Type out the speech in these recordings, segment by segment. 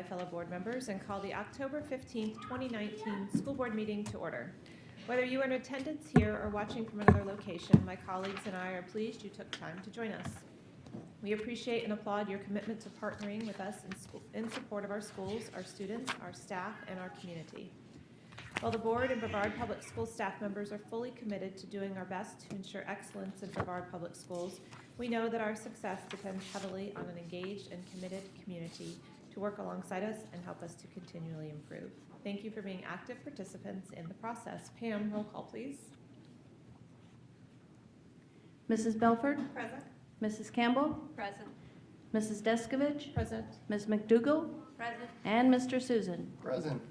my fellow board members and call the October 15th, 2019 school board meeting to order. Whether you are in attendance here or watching from another location, my colleagues and I are pleased you took time to join us. We appreciate and applaud your commitment to partnering with us in support of our schools, our students, our staff, and our community. While the board and Brevard Public School staff members are fully committed to doing our best to ensure excellence in Brevard Public Schools, we know that our success depends heavily on an engaged and committed community to work alongside us and help us to continually improve. Thank you for being active participants in the process. Pam, roll call, please. Mrs. Belford? Present. Mrs. Campbell? Present. Mrs. Descovich? Present. Ms. McDougall? Present. And Mr. Susin. Present.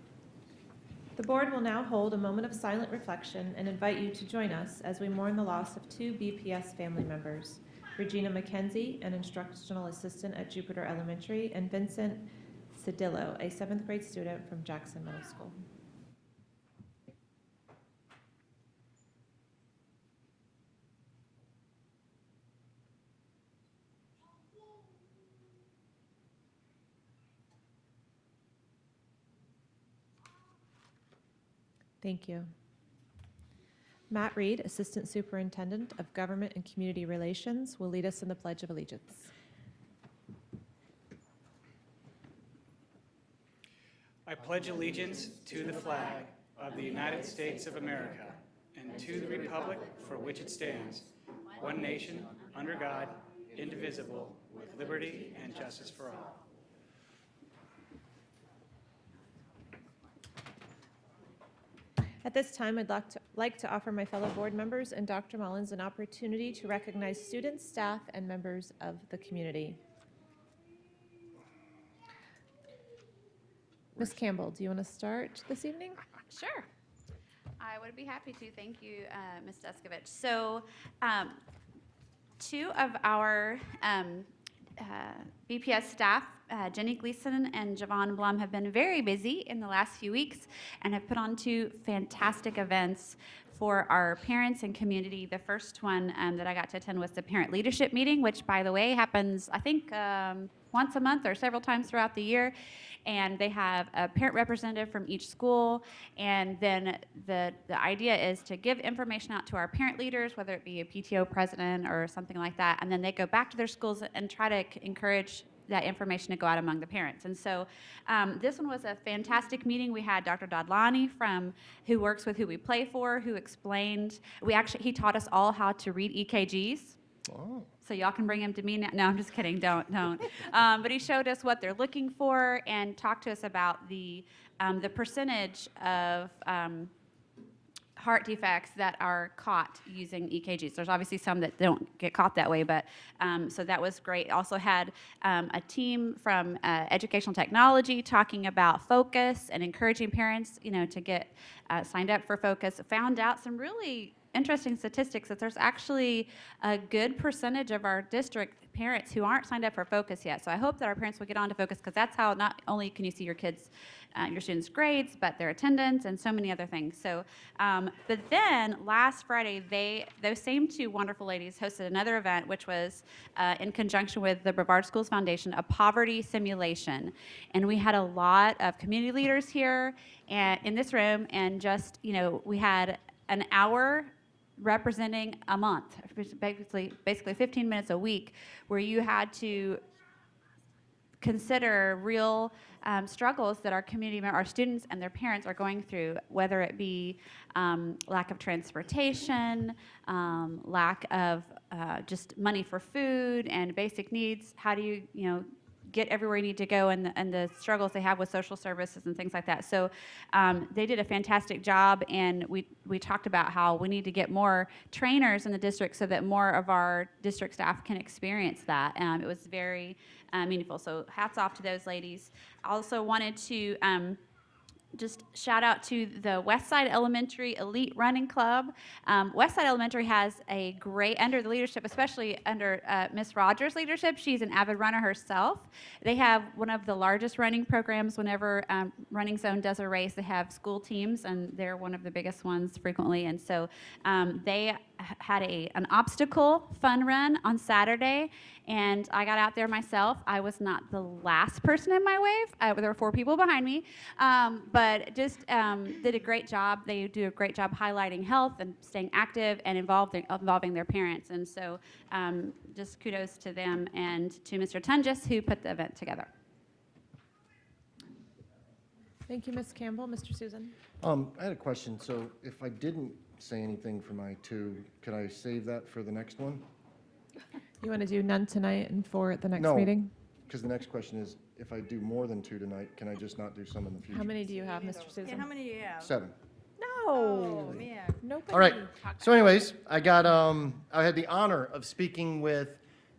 The board will now hold a moment of silent reflection and invite you to join us as we mourn the loss of two BPS family members, Regina McKenzie, an instructional assistant at Jupiter Elementary, and Vincent Cedillo, a 7th grade student from Jackson Middle School. Thank you. Matt Reed, Assistant Superintendent of Government and Community Relations, will lead us in the Pledge of Allegiance. I pledge allegiance to the flag of the United States of America and to the republic for which it stands, one nation, under God, indivisible, with liberty and justice for all. At this time, I'd like to offer my fellow board members and Dr. Mullins an opportunity to recognize students, staff, and members of the community. Ms. Campbell, do you want to start this evening? Sure. I would be happy to. Thank you, Ms. Descovich. So, two of our BPS staff, Jenny Gleason and Javon Blum, have been very busy in the last few weeks and have put on two fantastic events for our parents and community. The first one that I got to attend was the parent leadership meeting, which, by the way, happens, I think, once a month or several times throughout the year. And they have a parent representative from each school. And then the idea is to give information out to our parent leaders, whether it be a PTO president or something like that. And then they go back to their schools and try to encourage that information to go out among the parents. And so this one was a fantastic meeting. We had Dr. Dadlani who works with Who We Play For, who explained, he taught us all how to read EKGs. Oh. So y'all can bring him to me now. No, I'm just kidding. Don't. But he showed us what they're looking for and talked to us about the percentage of heart defects that are caught using EKGs. There's obviously some that don't get caught that way, but so that was great. Also had a team from educational technology talking about focus and encouraging parents, to get signed up for focus. Found out some really interesting statistics that there's actually a good percentage of our district parents who aren't signed up for focus yet. So I hope that our parents will get on to focus, because that's how not only can you see your kids, your students' grades, but their attendance and so many other things. So, but then last Friday, those same two wonderful ladies hosted another event, which was in conjunction with the Brevard Schools Foundation, a poverty simulation. And we had a lot of community leaders here and in this room, and just, we had an hour representing a month, basically 15 minutes a week, where you had to consider real struggles that our community, our students and their parents are going through, whether it be lack of transportation, lack of just money for food and basic needs. How do you, get everywhere you need to go, and the struggles they have with social services and things like that. So they did a fantastic job, and we talked about how we need to get more trainers in the district so that more of our district staff can experience that. It was very meaningful. So hats off to those ladies. I also wanted to just shout out to the Westside Elementary Elite Running Club. Westside Elementary has a great, under the leadership, especially under Miss Rogers' leadership, she's an avid runner herself. They have one of the largest running programs. Whenever Running Zone does a race, they have school teams, and they're one of the biggest ones frequently. And so they had an obstacle fun run on Saturday, and I got out there myself. I was not the last person in my wave. There were 4 people behind me, but just did a great job. They do a great job highlighting health and staying active and involving their parents. And so just kudos to them and to Mr. Tungus, who put the event together. Thank you, Ms. Campbell. Mr. Susan? I had a question. So if I didn't say anything for my 2, could I save that for the next one? You want to do none tonight and 4 at the next No. meeting? Because the next question is, if I do more than 2 tonight, can I just not do some in the future? How many do you have, Mr. Susan? Yeah, how many do you have? 7. No. Oh, man. Nobody. All right. So anyways, I had the honor of speaking with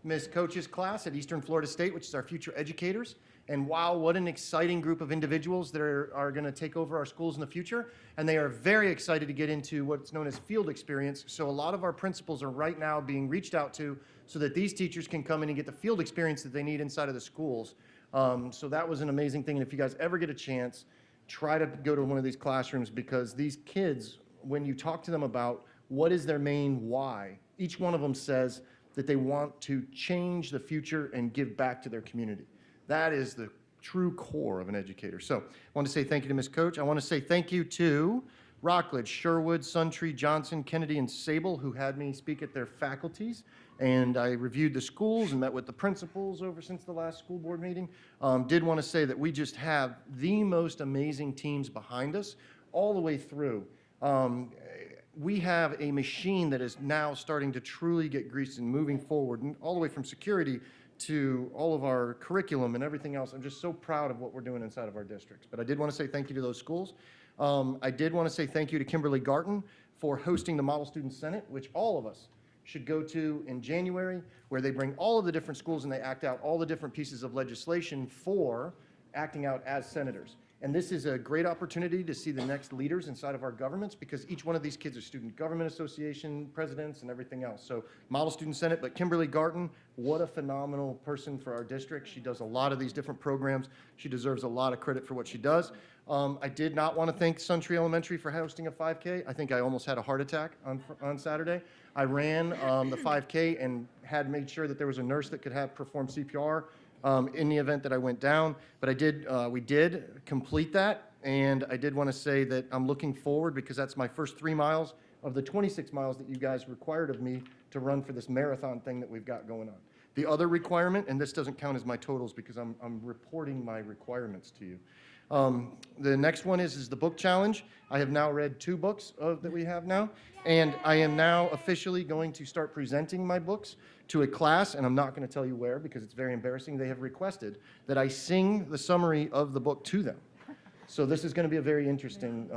Ms. Coach's class at Eastern Florida State, which is our future educators. And wow, what an exciting group of individuals that are going to take over our schools in the future. And they are very excited to get into what's known as field experience. So a lot of our principals are right now being reached out to so that these teachers can come in and get the field experience that they need inside of the schools. So that was an amazing thing. And if you guys ever get a chance, try to go to one of these classrooms, because these kids, when you talk to them about what is their main why, each one of them says that they want to change the future and give back to their community. That is the true core of an educator. So I want to say thank you to Ms. Coach. I want to say thank you to Rockledge, Sherwood, Suntree, Johnson, Kennedy, and Sable, who had me speak at their faculties. And I reviewed the schools and met with the principals over since the last school board meeting. Did want to say that we just have the most amazing teams behind us all the way through. We have a machine that is now starting to truly get greased and moving forward, and all the way from security to all of our curriculum and everything else. I'm just so proud of what we're doing inside of our districts. But I did want to say thank you to those schools. I did want to say thank you to Kimberly Garton for hosting the Model Student Senate, which all of us should go to in January, where they bring all of the different schools and they act out all the different pieces of legislation for acting out as senators. And this is a great opportunity to see the next leaders inside of our governments, because each one of these kids are Student Government Association presidents and everything else. So Model Student Senate, but Kimberly Garton, what a phenomenal person for our district. She does a lot of these different programs. She deserves a lot of credit for what she does. I did not want to thank Suntree Elementary for hosting a 5K. I think I almost had a heart attack on Saturday. I ran the 5K and had made sure that there was a nurse that could perform CPR in the event that I went down. But we did complete that, and I did want to say that I'm looking forward, because that's my first 3 miles of the 26 miles that you guys required of me to run for this marathon thing that we've got going on. The other requirement, and this doesn't count as my totals because I'm reporting my requirements to you. The next one is the book challenge. I have now read 2 books that we have now, and I am now officially going to start presenting my books to a class, and I'm not going to tell you where because it's very embarrassing. They have requested that I sing the summary of the book to them. So this is going to be a very interesting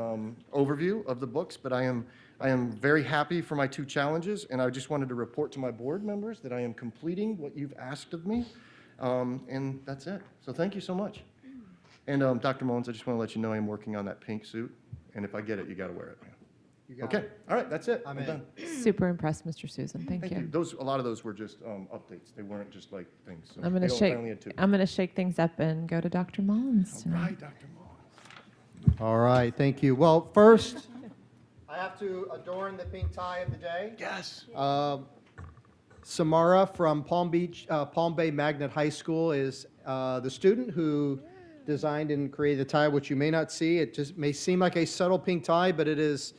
overview of the books, but I am very happy for my 2 challenges, and I just wanted to report to my board members that I am completing what you've asked of me, and that's it. So thank you so much. And Dr. Mullins, I just want to let you know I'm working on that pink suit, and if I get it, you got to wear it. You got Okay, it. all right, that's it. I'm I'm in. done. Super impressed, Mr. Susan. Thank you. A lot of those were just updates. They weren't just like things. So I'm gonna I shake. only had 2. I'm gonna shake things up and go to Dr. Mullins All tonight. right, Dr. Mullins. All right, thank you. Well, first, I have to adorn the pink tie of the day. Yes. Samara from Palm Bay Magnet High School is the student who designed and created the tie, which you may not see. It just may seem like a subtle pink tie, but it is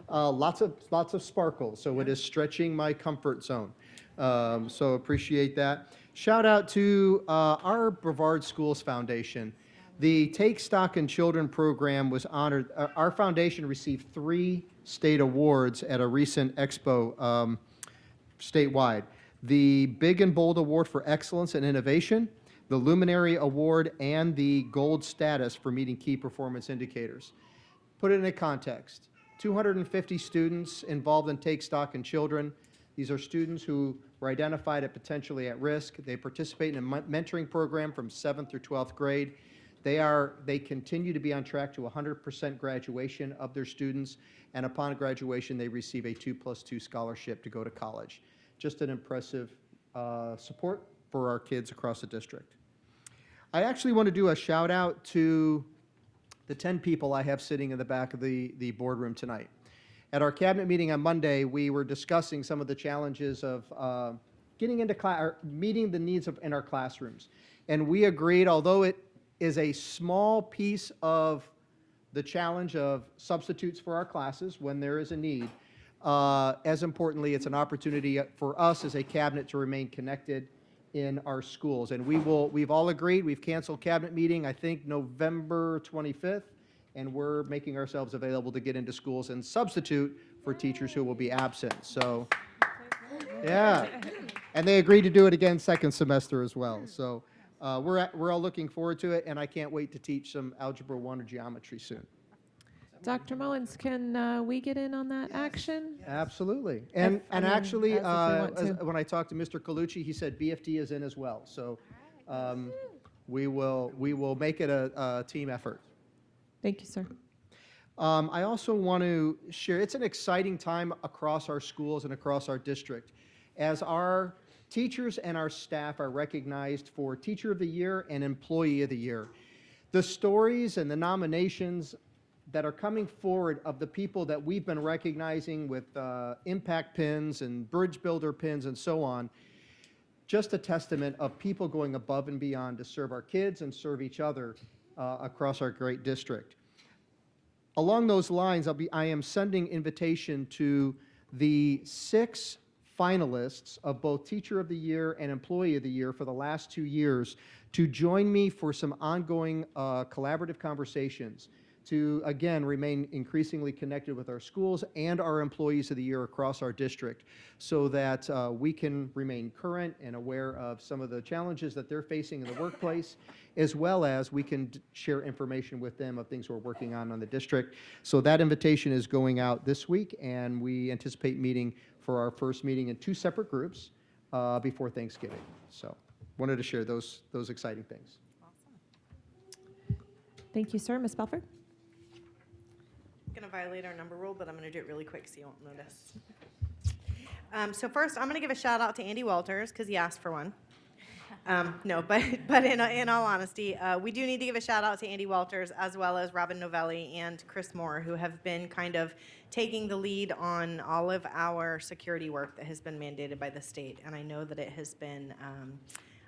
lots of sparkle. So it is stretching my comfort zone. So appreciate that. Shout out to our Brevard Schools Foundation. The Take Stock in Children program was honored. Our foundation received 3 state awards at a recent expo statewide. The Big and Bold Award for Excellence and Innovation, the Luminary Award, and the Gold Status for meeting key performance indicators. Put it in a context. 250 students involved in Take Stock in Children. These are students who were identified as potentially at risk. They participate in a mentoring program from 7th through 12th grade. They continue to be on track to 100% graduation of their students, and upon graduation, they receive a 2+2 scholarship to go to college. Just an impressive support for our kids across the district. I actually want to do a shout out to the 10 people I have sitting in the back of the boardroom tonight. At our cabinet meeting on Monday, we were discussing some of the challenges of getting into class, meeting the needs in our classrooms. And we agreed, although it is a small piece of the challenge of substitutes for our classes when there is a need, as importantly, it's an opportunity for us as a cabinet to remain connected in our schools. And we've all agreed, we've canceled cabinet meeting, I think November 25th, and we're making ourselves available to get into schools and substitute for teachers who will be absent. So, yeah. And they agreed to do it again second semester as well. So we're all looking forward to it, and I can't wait to teach some Algebra 1 or geometry soon. Dr. Mullins, can we get in on that action? Absolutely. And I mean, actually, as if we want to. when I talked to Mr. Colucci, he said BFD is in as well. So we will make it a team effort. Thank you, sir. I also want to share, it's an exciting time across our schools and across our district, as our teachers and our staff are recognized for Teacher of the Year and Employee of the Year. The stories and the nominations that are coming forward of the people that we've been recognizing with impact pins and bridge builder pins and so on, just a testament of people going above and beyond to serve our kids and serve each other across our great district. Along those lines, I am sending invitation to the 6 finalists of both Teacher of the Year and Employee of the Year for the last 2 years to join me for some ongoing collaborative conversations to, again, remain increasingly connected with our schools and our employees of the year across our district so that we can remain current and aware of some of the challenges that they're facing in the workplace, as well as we can share information with them of things we're working on the district. So that invitation is going out this week, and we anticipate meeting for our first meeting in 2 separate groups before Thanksgiving. So wanted to share those exciting things. Thank you, sir. Ms. Belford? Going to violate our number rule, but I'm going to do it really quick so you won't notice. So first, I'm going to give a shout out to Andy Walters because he asked for one. No, but in all honesty, we do need to give a shout out to Andy Walters as well as Robin Novelli and Chris Moore, who have been kind of taking the lead on all of our security work that has been mandated by the state. And I know that it has been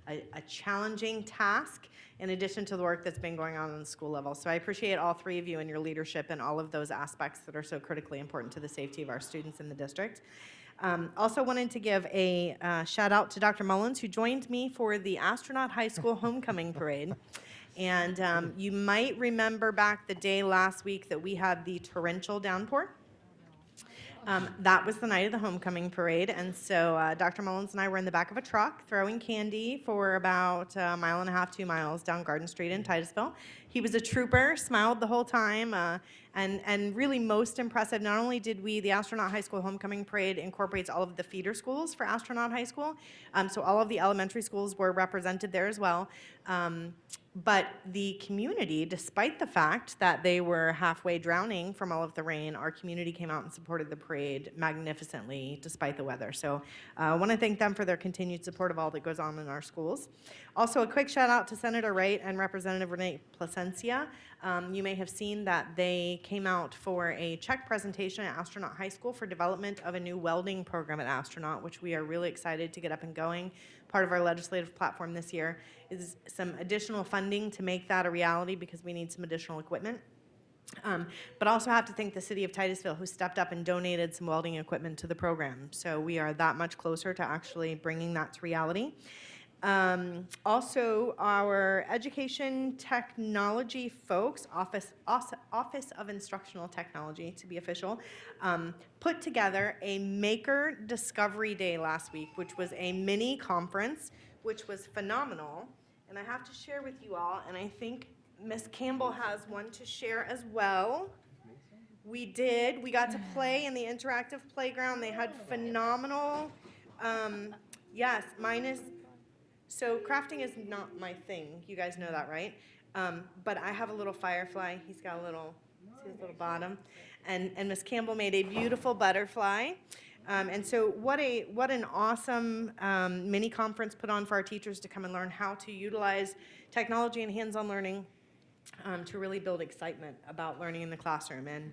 a challenging task in addition to the work that's been going on the school level. So I appreciate all 3 of you and your leadership in all of those aspects that are so critically important to the safety of our students in the district. Also wanted to give a shout out to Dr. Mullins, who joined me for the Astronaut High School Homecoming Parade. And you might remember back the day last week that we had the torrential downpour. That was the night of the homecoming parade, and so Dr. Mullins and I were in the back of a truck throwing candy for about 1.5 miles, 2 miles down Garden Street in Titusville. He was a trooper, smiled the whole time, and really most impressive, not only did the Astronaut High School Homecoming Parade incorporates all of the feeder schools for Astronaut High School, so all of the elementary schools were represented there as well. But the community, despite the fact that they were halfway drowning from all of the rain, our community came out and supported the parade magnificently despite the weather. So I want to thank them for their continued support of all that goes on in our schools. Also, a quick shout out to Senator Wright and Representative Renee Placencia. You may have seen that they came out for a check presentation at Astronaut High School for development of a new welding program at Astronaut, which we are really excited to get up and going. Part of our legislative platform this year is some additional funding to make that a reality because we need some additional equipment. But also have to thank the city of Titusville, who stepped up and donated some welding equipment to the program. So we are that much closer to actually bringing that to reality. Also, our education technology folks, Office of Instructional Technology to be official, put together a Maker Discovery Day last week, which was a mini conference, which was phenomenal. And I have to share with you all, and I think Ms. Campbell has one to share as well. We did. We got to play in the interactive playground. They had phenomenal, yes, mine is. So crafting is not my thing. You guys know that, right? But I have a little firefly. He's got a little, see his little bottom. And Miss Campbell made a beautiful butterfly. And so what an awesome mini conference put on for our teachers to come and learn how to utilize technology and hands-on learning to really build excitement about learning in the classroom. And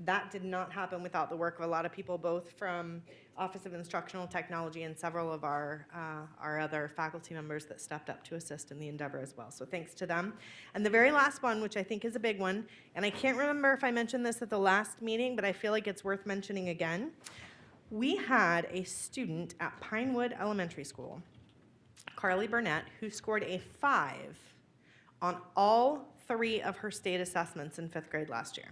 that did not happen without the work of a lot of people, both from Office of Instructional Technology and several of our other faculty members that stepped up to assist in the endeavor as well. So thanks to them. And the very last one, which I think is a big one, and I can't remember if I mentioned this at the last meeting, but I feel like it's worth mentioning again. We had a student at Pinewood Elementary School, Carly Burnett, who scored a 5 on all 3 of her state assessments in 5th grade last year.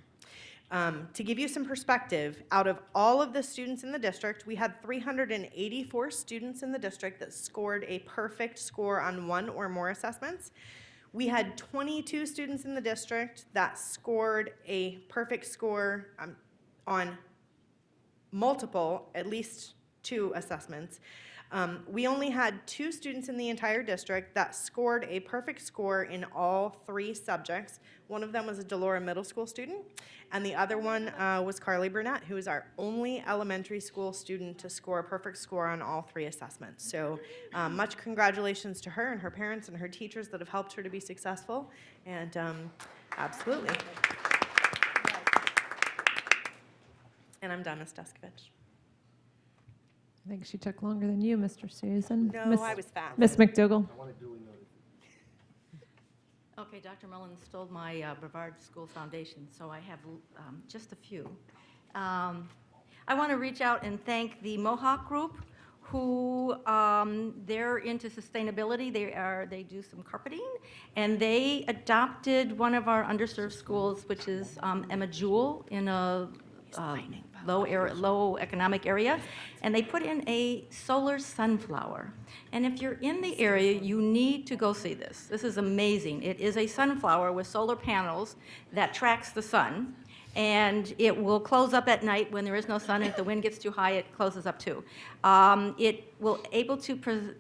To give you some perspective, out of all of the students in the district, we had 384 students in the district that scored a perfect score on 1 or more assessments. We had 22 students in the district that scored a perfect score on multiple, at least 2 assessments. We only had 2 students in the entire district that scored a perfect score in all 3 subjects. One of them was a Delora Middle School student, and the other one was Carly Burnett, who is our only elementary school student to score a perfect score on all 3 assessments. So much congratulations to her and her parents and her teachers that have helped her to be successful, and absolutely. And I'm done, Ms. Descovich. I think she took longer than you, Mr. Susan. No, I was fast. Miss McDougall. Okay, Dr. Mullins stole my Brevard School Foundation, so I have just a few. I want to reach out and thank the Mohawk Group, who they're into sustainability. They do some carpeting, and they adopted one of our underserved schools, which is Emma Jewell, in a low economic area, and they put in a solar sunflower. And if you're in the area, you need to go see this. This is amazing. It is a sunflower with solar panels that tracks the sun, and it will close up at night when there is no sun. If the wind gets too high, it closes up too. It will able to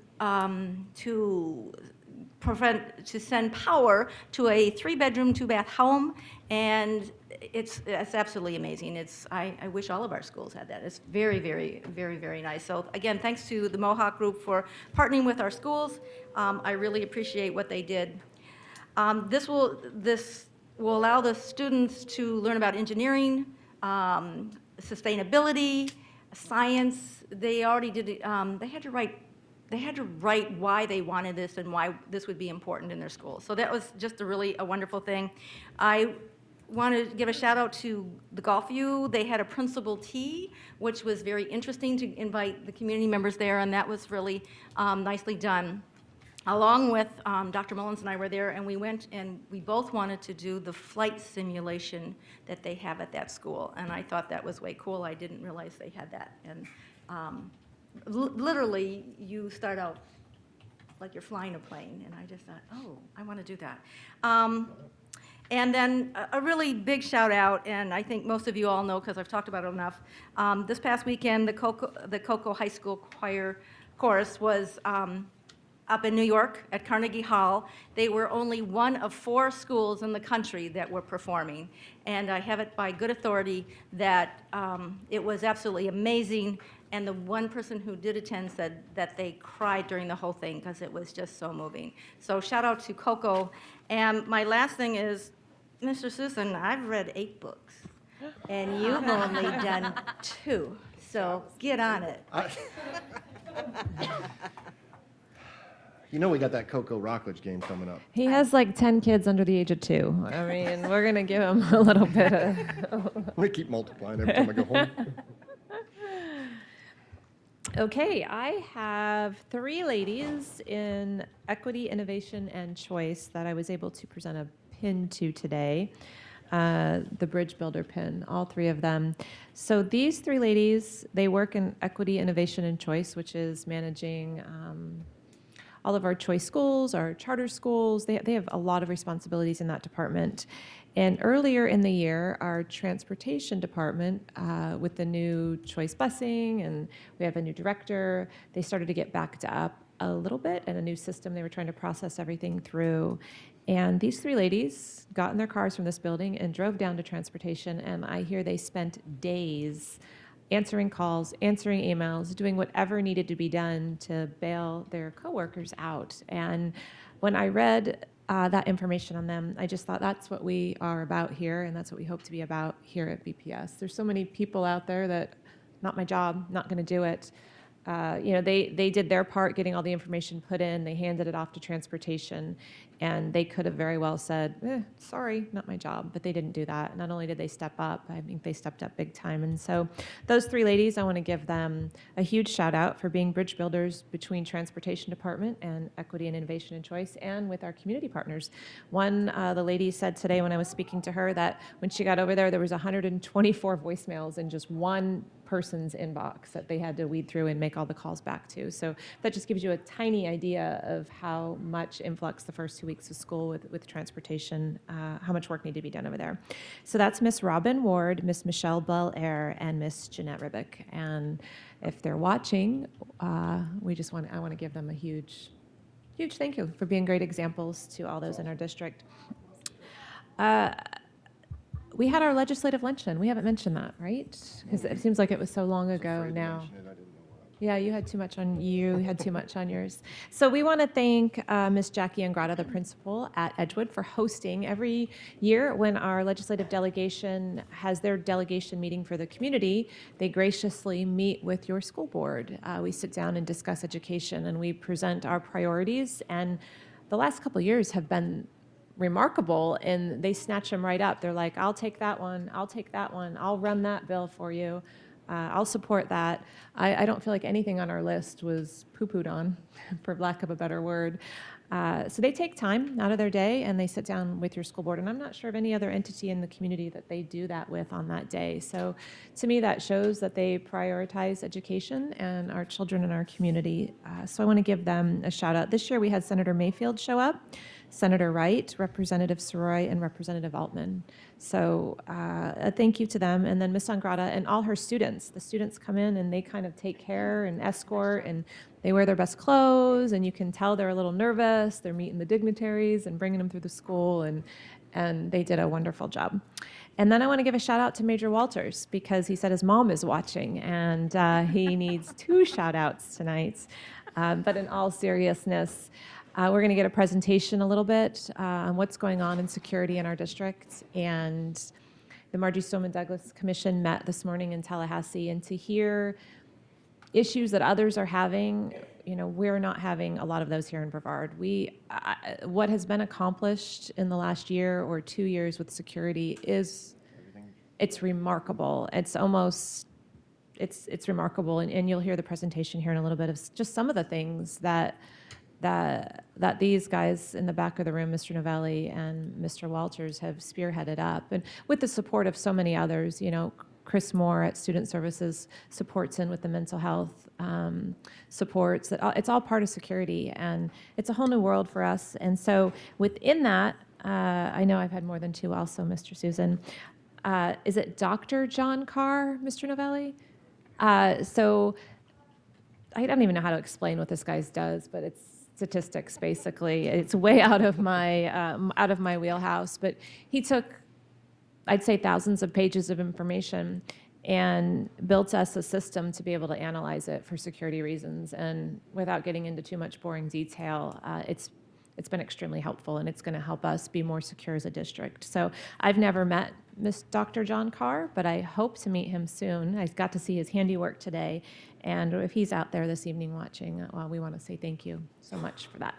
send power to a 3-bedroom, 2-bath home, and it's absolutely amazing. I wish all of our schools had that. It's very, very, very, very nice. So again, thanks to the Mohawk Group for partnering with our schools. I really appreciate what they did. This will allow the students to learn about engineering, sustainability, science. They already did it. They had to write why they wanted this and why this would be important in their school. So that was just a wonderful thing. I want to give a shout out to the Golfview. They had a principal tea, which was very interesting to invite the community members there, and that was really nicely done. Along with Dr. Mullins and I were there, and we went and we both wanted to do the flight simulation that they have at that school, and I thought that was way cool. I didn't realize they had that. And literally, you start out like you're flying a plane, and I just thought, oh, I want to do that. And then a really big shout out, and I think most of you all know because I've talked about it enough. This past weekend, the Cocoa High School Choir Chorus was up in New York at Carnegie Hall. They were only one of 4 schools in the country that were performing, and I have it by good authority that it was absolutely amazing. And the one person who did attend said that they cried during the whole thing because it was just so moving. So shout out to Coco. And my last thing is, Mr. Susin, I've read 8 books, and you've only done 2. So get on it. You know we got that Cocoa Rockledge game coming up. He has like 10 kids under the age of 2. I mean, we're going to give him a little bit of... I'm going to keep multiplying every time I go home. Okay, I have 3 ladies in equity, innovation, and choice that I was able to present a pin to today, the Bridge Builder pin, all 3 of them. So these 3 ladies, they work in equity, innovation, and choice, which is managing all of our choice schools, our charter schools. They have a lot of responsibilities in that department. And earlier in the year, our transportation department, with the new choice busing, and we have a new director, they started to get backed up a little bit, and a new system they were trying to process everything through. And these 3 ladies got in their cars from this building and drove down to transportation, and I hear they spent days answering calls, answering emails, doing whatever needed to be done to bail their coworkers out. And when I read that information on them. I just thought that's what we are about here, and that's what we hope to be about here at BPS. There's so many people out there that, not my job, not going to do it. They did their part getting all the information put in. They handed it off to transportation, and they could have very well said, sorry, not my job, but they didn't do that. Not only did they step up, I think they stepped up big time. And so those three ladies, I want to give them a huge shout out for being bridge builders between Transportation Department and Equity and Innovation and Choice, and with our community partners. The lady said today when I was speaking to her that when she got over there was 124 voicemails in just one person's inbox that they had to weed through and make all the calls back to. So that just gives you a tiny idea of how much influx the first 2 weeks of school with transportation, how much work needed to be done over there. So that's Miss Robin Ward, Miss Michelle Belair, and Miss Jeanette Ribick. And if they're watching, I want to give them a huge thank you for being great examples to all those in our district. We had our legislative luncheon. We haven't mentioned that, right? Because it seems like it was so long ago now. Yeah, you had too much on yours. So we want to thank Miss Jackie Angrata, the principal at Edgewood, for hosting every year when our legislative delegation has their delegation meeting for the community. They graciously meet with your school board. We sit down and discuss education, and we present our priorities. And the last couple of years have been remarkable, and they snatch them right up. They're like, I'll take that one, I'll run that bill for you, I'll support that. I don't feel like anything on our list was poo-pooed on, for lack of a better word. So they take time out of their day and they sit down with your school board, and I'm not sure of any other entity in the community that they do that with on that day. So to me, that shows that they prioritize education and our children in our community. So I want to give them a shout out. This year we had Senator Mayfield show up, Senator Wright, Representative Soroy, and Representative Altman. So a thank you to them. And then Ms. Angrata and all her students. The students come in and they kind of take care and escort, and they wear their best clothes, and you can tell they're a little nervous. They're meeting the dignitaries and bringing them through the school, and they did a wonderful job. And then I want to give a shout out to Major Walters, because he said his mom is watching, and he needs 2 shout outs tonight. But in all seriousness, we're going to get a presentation a little bit on what's going on in security in our district. And the Margie Stoneman Douglas Commission met this morning in Tallahassee, and to hear issues that others are having, we're not having a lot of those here in Brevard. What has been accomplished in the last year or 2 years with security it's remarkable. It's remarkable, and you'll hear the presentation here in a little bit of just some of the things that these guys in the back of the room, Mr. Novelli and Mr. Walters, have spearheaded up, and with the support of so many others. Chris Moore at Student Services supports in with the mental health supports. It's all part of security, and it's a whole new world for us. And so within that, I know I've had more than 2 also, Mr. Susin. Is it Dr. John Carr, Mr. Novelli? So I don't even know how to explain what this guy does, but it's statistics, basically. It's way out of my wheelhouse, but he took, I'd say, thousands of pages of information and built us a system to be able to analyze it for security reasons. And without getting into too much boring detail, it's been extremely helpful, and it's going to help us be more secure as a district. So I've never met Dr. John Carr, but I hope to meet him soon. I got to see his handiwork today, and if he's out there this evening watching, we want to say thank you so much for that.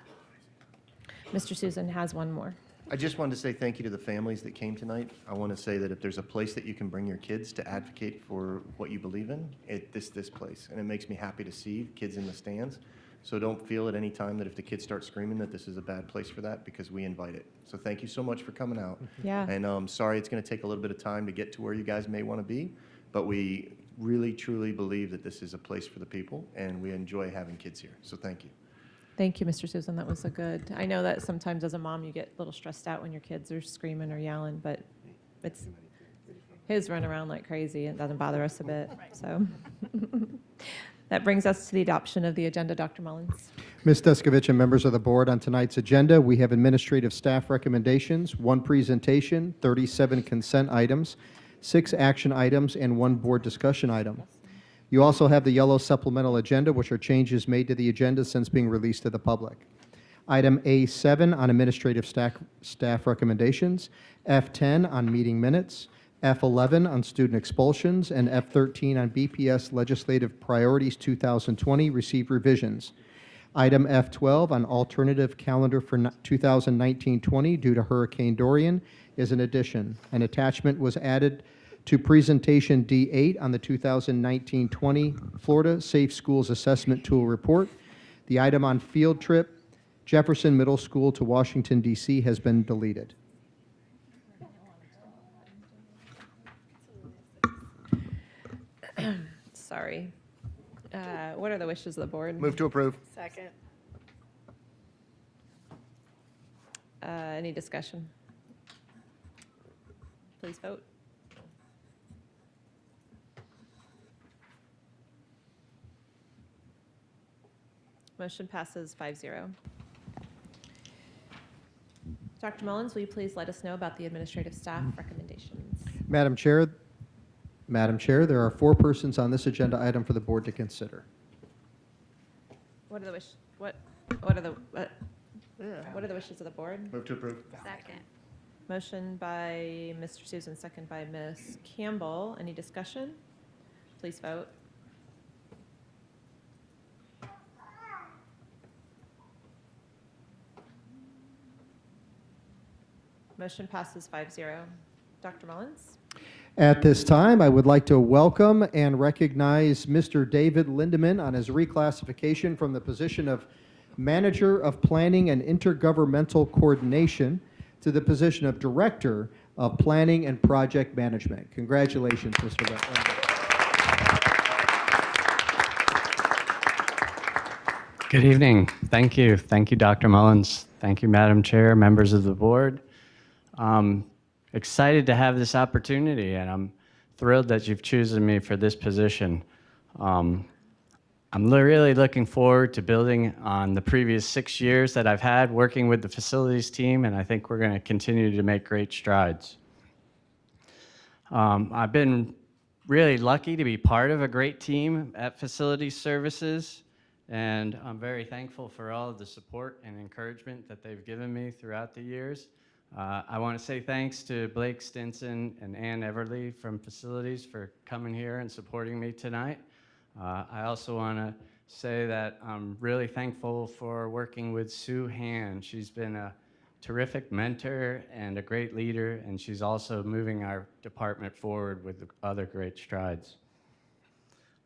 Mr. Susin has one more. I just wanted to say thank you to the families that came tonight. I want to say that if there's a place that you can bring your kids to advocate for what you believe in, this place. And it makes me happy to see kids in the stands. So don't feel at any time that if the kids start screaming that this is a bad place for that, because we invite it. So thank you so much for coming out. Yeah. And sorry it's going to take a little bit of time to get to where you guys may want to be, but we really, truly believe that this is a place for the people, and we enjoy having kids here. So thank you. Thank you, Mr. Susan. That was I know that sometimes as a mom you get a little stressed out when your kids are screaming or yelling, but his run around like crazy. It doesn't bother us a bit. So that brings us to the adoption of the agenda. Dr. Mullins. Ms. Descovich and members of the board, on tonight's agenda, we have administrative staff recommendations, 1 presentation, 37 consent items, 6 action items, and 1 board discussion item. You also have the yellow supplemental agenda, which are changes made to the agenda since being released to the public. Item A7 on administrative staff recommendations, F10 on meeting minutes, F11 on student expulsions, and F13 on BPS legislative priorities 2020 received revisions. Item F12 on alternative calendar for 2019-20 due to Hurricane Dorian is an addition. An attachment was added to presentation D8 on the 2019-20 Florida Safe Schools Assessment Tool Report. The item on field trip Jefferson Middle School to Washington, D.C. has been deleted. Sorry. What are the wishes of the board? Move to approve. Second. Any discussion? Please vote. Motion passes 5-0. Dr. Mullins, will you please let us know about the administrative staff recommendations? Madam Chair, there are 4 persons on this agenda item for the board to consider. What are the wishes of the board? Move to approve. Second. Motion by Mr. Susin, second by Ms. Campbell. Any discussion? Please vote. Motion passes 5-0. Dr. Mullins? At this time, I would like to welcome and recognize Mr. David Lindemann on his reclassification from the position of Manager of Planning and Intergovernmental Coordination to the position of Director of Planning and Project Management. Congratulations, Mr. Lindemann. Good evening. Thank you. Thank you, Dr. Mullins. Thank you, Madam Chair, members of the board. Excited to have this opportunity, and I'm thrilled that you've chosen me for this position. I'm really looking forward to building on the previous 6 years that I've had working with the facilities team, and I think we're going to continue to make great strides. I've been really lucky to be part of a great team at Facilities Services, and I'm very thankful for all of the support and encouragement that they've given me throughout the years. I want to say thanks to Blake Stinson and Ann Everly from Facilities for coming here and supporting me tonight. I also want to say that I'm really thankful for working with Sue Han. She's been a terrific mentor and a great leader, and she's also moving our department forward with other great strides.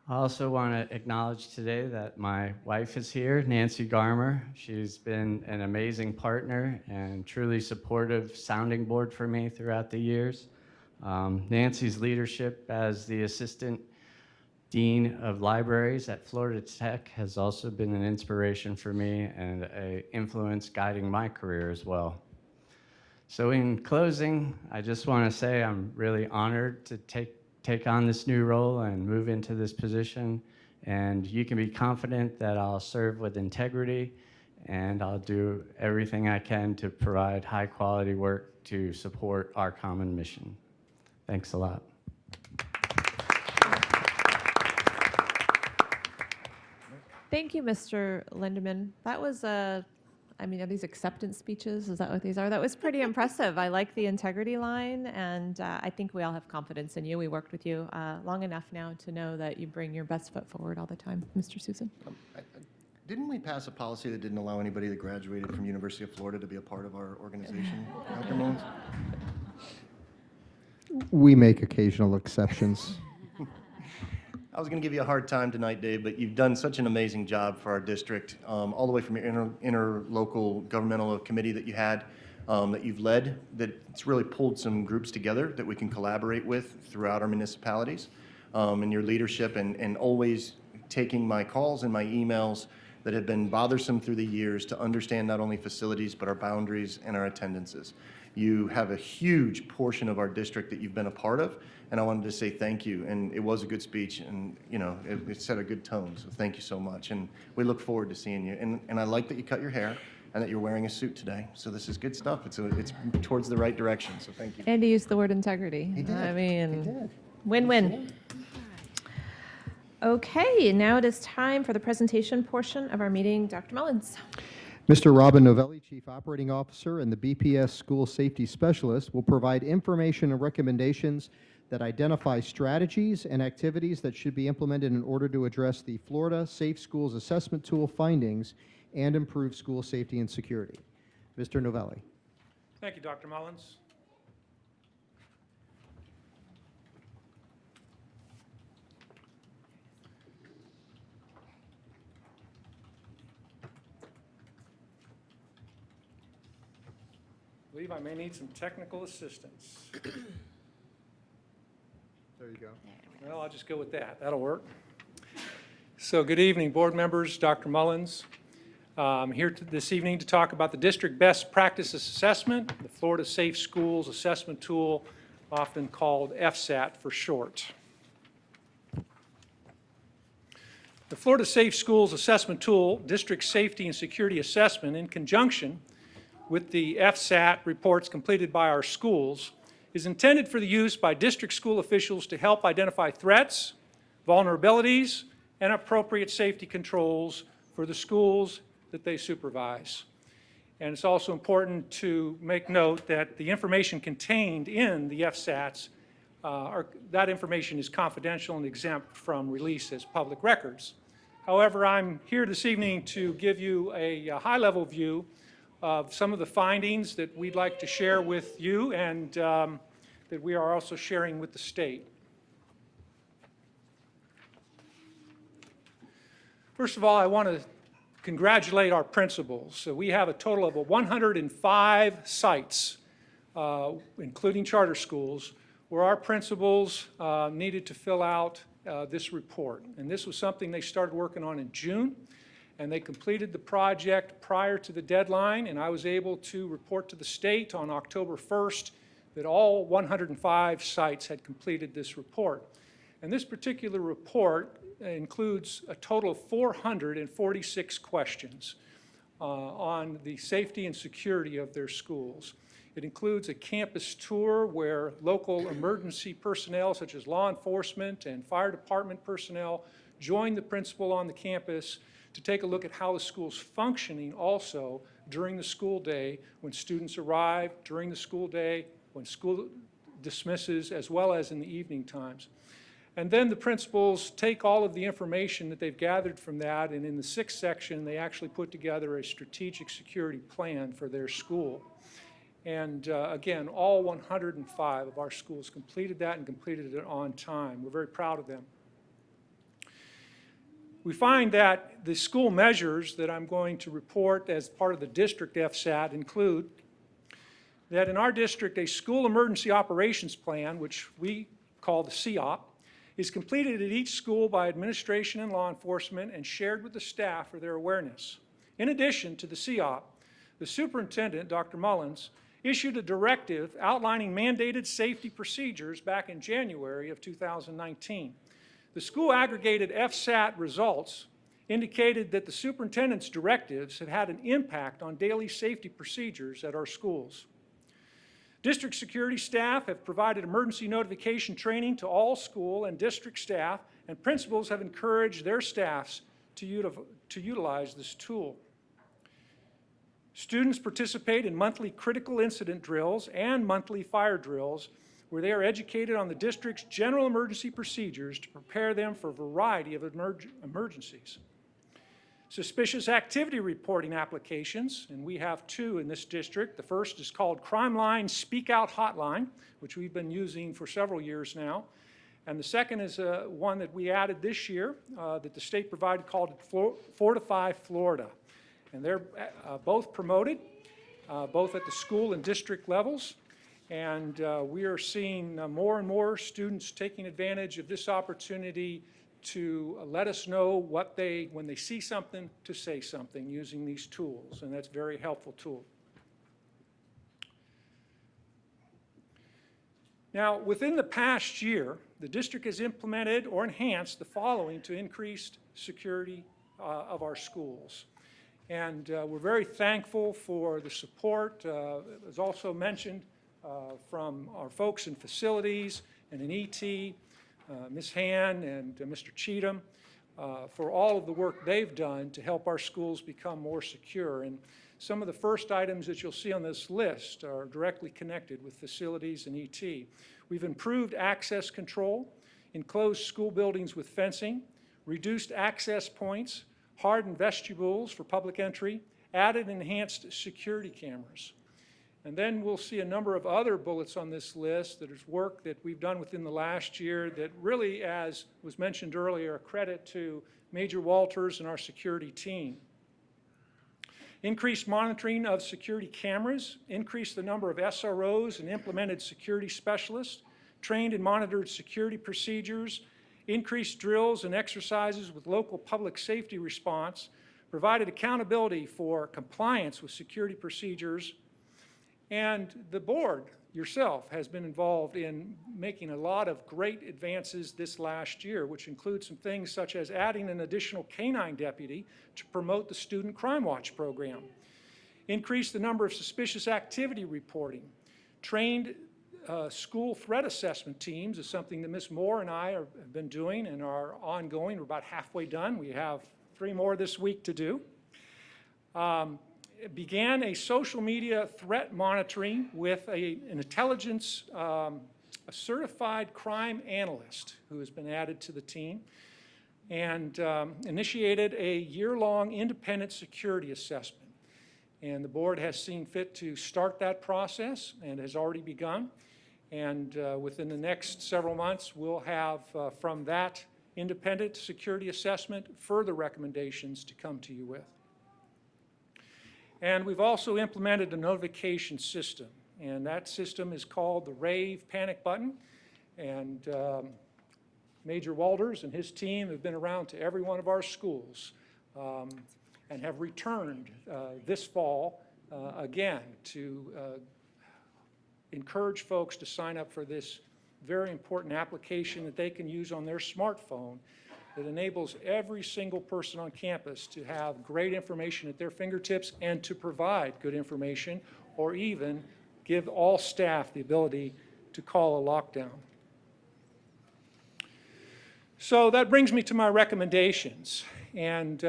I also want to acknowledge today that my wife is here, Nancy Garmer. She's been an amazing partner and truly supportive sounding board for me throughout the years. Nancy's leadership as the Assistant Dean of Libraries at Florida Tech has also been an inspiration for me and an influence guiding my career as well. So in closing, I just want to say I'm really honored to take on this new role and move into this position, and you can be confident that I'll serve with integrity and I'll do everything I can to provide high quality work to support our common mission. Thanks a lot. Thank you, Mr. Lindemann. That was are these acceptance speeches? Is that what these are? That was pretty impressive. I like the integrity line, and I think we all have confidence in you. We worked with you long enough now to know that you bring your best foot forward all the time. Mr. Susin? Didn't we pass a policy that didn't allow anybody that graduated from University of Florida to be a part of our organization, Dr. Mullins? We make occasional exceptions. I was going to give you a hard time tonight, Dave, but you've done such an amazing job for our district, all the way from your interlocal governmental committee that you had, that you've led, that it's really pulled some groups together that we can collaborate with throughout our municipalities, and your leadership and always taking my calls and my emails that have been bothersome through the years to understand not only facilities, but our boundaries and our attendances. You have a huge portion of our district that you've been a part of, and I wanted to say thank you. And it was a good speech, and it set a good tone, so thank you so much. And we look forward to seeing you. And I like that you cut your hair and that you're wearing a suit today. So this is good stuff. It's towards the right direction, so thank you. And he used the word integrity. He did. He did. Win-win. Okay, now it is time for the presentation portion of our meeting. Dr. Mullins. Mr. Robin Novelli, Chief Operating Officer and the BPS School Safety Specialist, will provide information and recommendations that identify strategies and activities that should be implemented in order to address the Florida Safe Schools Assessment Tool findings and improve school safety and security. Mr. Novelli. Thank you, Dr. Mullins. I believe I may need some technical assistance. There you go. Well, I'll just go with that. That'll work. So good evening, board members, Dr. Mullins. I'm here this evening to talk about the District Best Practices Assessment, the Florida Safe Schools Assessment Tool, often called FSAT for short. The Florida Safe Schools Assessment Tool, District Safety and Security Assessment, in conjunction with the FSAT reports completed by our schools, is intended for the use by district school officials to help identify threats, vulnerabilities, and appropriate safety controls for the schools that they supervise. And it's also important to make note that the information contained in the FSATs, that information is confidential and exempt from release as public records. However, I'm here this evening to give you a high-level view of some of the findings that we'd like to share with you and that we are also sharing with the state. First of all, I want to congratulate our principals. So we have a total of 105 sites, including charter schools, where our principals needed to fill out this report. And this was something they started working on in June, and they completed the project prior to the deadline, and I was able to report to the state on October 1st that all 105 sites had completed this report. And this particular report includes a total of 446 questions on the safety and security of their schools. It includes a campus tour where local emergency personnel such as law enforcement and fire department personnel join the principal on the campus to take a look at how the school's functioning also during the school day, when students arrive, during the school day, when school dismisses, as well as in the evening times. And then the principals take all of the information that they've gathered from that, and in the 6th section, they actually put together a strategic security plan for their school. And again, all 105 of our schools completed that and completed it on time. We're very proud of them. We find that the school measures that I'm going to report as part of the district FSAT include that in our district, a school emergency operations plan, which we call the CEOP, is completed at each school by administration and law enforcement and shared with the staff for their awareness. In addition to the CEOP, the superintendent, Dr. Mullins, issued a directive outlining mandated safety procedures back in January of 2019. The school aggregated FSAT results indicated that the superintendent's directives had had an impact on daily safety procedures at our schools. District security staff have provided emergency notification training to all school and district staff, and principals have encouraged their staffs to utilize this tool. Students participate in monthly critical incident drills and monthly fire drills where they are educated on the district's general emergency procedures to prepare them for a variety of emergencies. Suspicious activity reporting applications, and we have 2 in this district. The first is called Crime Line Speak Out Hotline, which we've been using for several years now. And the second is one that we added this year that the state provided called Fortify Florida. And they're both promoted, both at the school and district levels. And we are seeing more and more students taking advantage of this opportunity to let us know when they see something, to say something using these tools, and that's a very helpful tool. Now, within the past year, the district has implemented or enhanced the following to increase security of our schools. And we're very thankful for the support, as also mentioned, from our folks in facilities and in ET, Ms. Han and Mr. Cheatham. for all of the work they've done to help our schools become more secure. And some of the first items that you'll see on this list are directly connected with facilities and ET. We've improved access control, enclosed school buildings with fencing, reduced access points, hardened vestibules for public entry, added and enhanced security cameras. And then we'll see a number of other bullets on this list that is work that we've done within the last year that really, as was mentioned earlier, a credit to Major Walters and our security team. Increased monitoring of security cameras, increased the number of SROs and implemented security specialists, trained and monitored security procedures, increased drills and exercises with local public safety response, provided accountability for compliance with security procedures, and the board yourself has been involved in making a lot of great advances this last year, which includes some things such as adding an additional canine deputy to promote the Student Crime Watch program, increased the number of suspicious activity reporting, trained school threat assessment teams is something that Ms. Moore and I have been doing and are ongoing. We're about halfway done. We have 3 more this week to do. Began a social media threat monitoring with an intelligence, a certified crime analyst who has been added to the team, and initiated a year-long independent security assessment. And the board has seen fit to start that process and has already begun. And within the next several months, we'll have from that independent security assessment further recommendations to come to you with. And we've also implemented a notification system, and that system is called the RAVE panic button. And Major Walters and his team have been around to every one of our schools and have returned this fall again to encourage folks to sign up for this very important application that they can use on their smartphone that enables every single person on campus to have great information at their fingertips and to provide good information, or even give all staff the ability to call a lockdown. So that brings me to my recommendations. And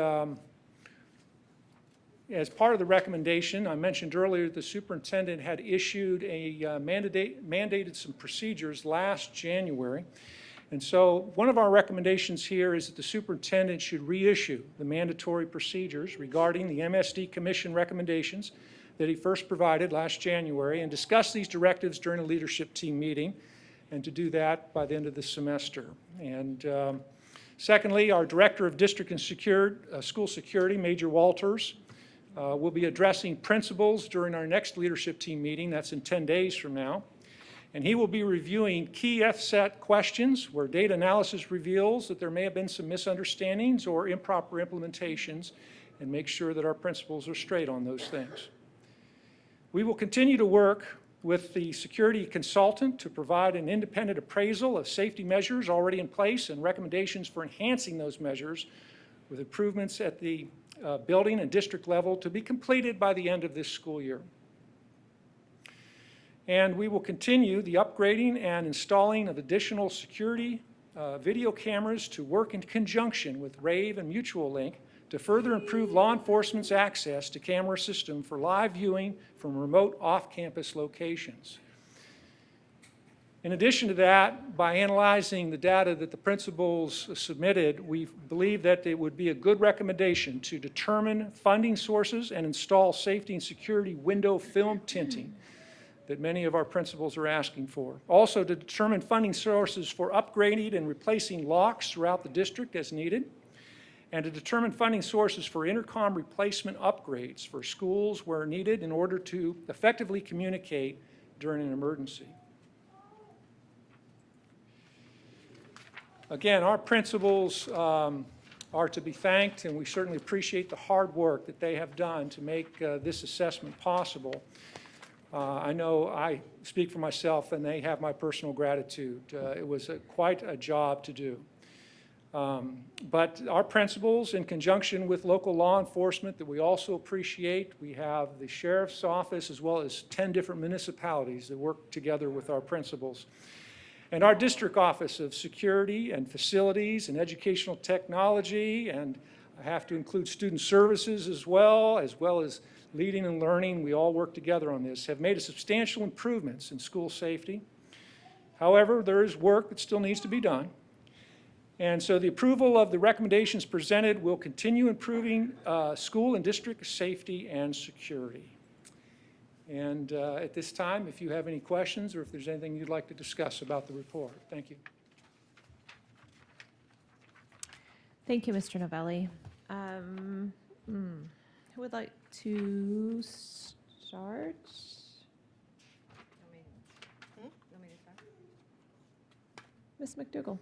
as part of the recommendation, I mentioned earlier the superintendent had issued a mandated some procedures last January. And so one of our recommendations here is that the superintendent should reissue the mandatory procedures regarding the MSD Commission recommendations that he first provided last January and discuss these directives during a leadership team meeting, and to do that by the end of the semester. And secondly, our Director of District and School Security, Major Walters, will be addressing principals during our next leadership team meeting. That's in 10 days from now. And he will be reviewing key FSET questions where data analysis reveals that there may have been some misunderstandings or improper implementations, and make sure that our principals are straight on those things. We will continue to work with the security consultant to provide an independent appraisal of safety measures already in place and recommendations for enhancing those measures, with improvements at the building and district level to be completed by the end of this school year. And we will continue the upgrading and installing of additional security video cameras to work in conjunction with RAVE and Mutual Link to further improve law enforcement's access to camera system for live viewing from remote off-campus locations. In addition to that, by analyzing the data that the principals submitted, we believe that it would be a good recommendation to determine funding sources and install safety and security window film tinting that many of our principals are asking for. Also, to determine funding sources for upgrading and replacing locks throughout the district as needed, and to determine funding sources for intercom replacement upgrades for schools where needed in order to effectively communicate during an emergency. Again, our principals are to be thanked, and we certainly appreciate the hard work that they have done to make this assessment possible. I know I speak for myself, and they have my personal gratitude. It was quite a job to do. But our principals, in conjunction with local law enforcement that we also appreciate, we have the sheriff's office as well as 10 different municipalities that work together with our principals. And our district office of security and facilities and educational technology, and I have to include student services as well as leading and learning, we all work together on this, have made substantial improvements in school safety. However, there is work that still needs to be done. And so the approval of the recommendations presented will continue improving school and district safety and security. And at this time, if you have any questions or if there's anything you'd like to discuss about the report, thank you. Thank you, Mr. Novelli. Who would like to start? Ms. McDougall.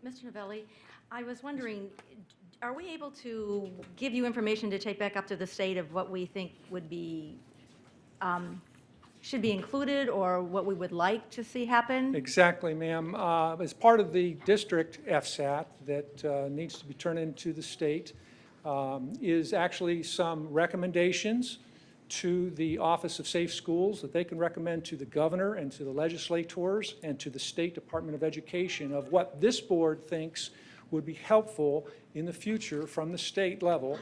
Mr. Novelli, I was wondering, are we able to give you information to take back up to the state of what we think would be, should be included or what we would like to see happen? Exactly, ma'am. As part of the district FSAT that needs to be turned into the state is actually some recommendations to the Office of Safe Schools that they can recommend to the governor and to the legislators and to the State Department of Education of what this board thinks would be helpful in the future from the state level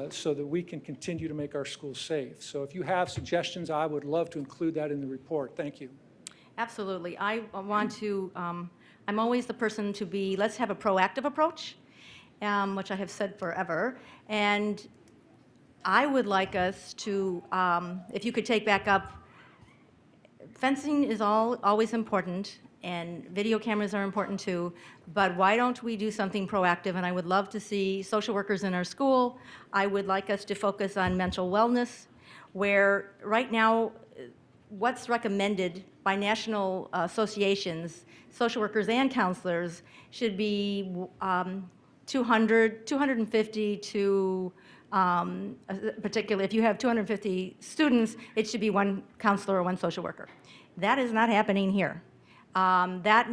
so that we can continue to make our schools safe. So if you have suggestions, I would love to include that in the report. Thank you. Absolutely. I want to, I'm always the person to be, let's have a proactive approach, which I have said forever. And I would like us to, if you could take back up, fencing is always important, and video cameras are important too, but why don't we do something proactive? And I would love to see social workers in our school. I would like us to focus on mental wellness, where right now, what's recommended by national associations, social workers and counselors, should be 250 to particularly if you have 250 students, it should be one counselor or one social worker. That is not happening here. That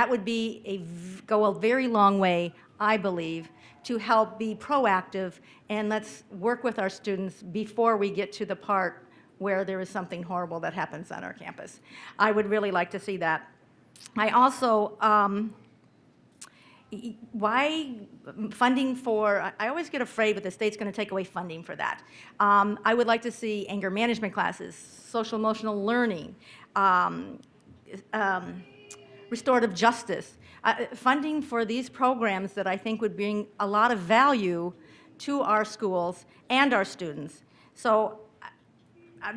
would be go a very long way, I believe, to help be proactive, and let's work with our students before we get to the part where there is something horrible that happens on our campus. I would really like to see that. I also, why funding for, I always get afraid that the state's going to take away funding for that. I would like to see anger management classes, social emotional learning, restorative justice, funding for these programs that I think would bring a lot of value to our schools and our students. So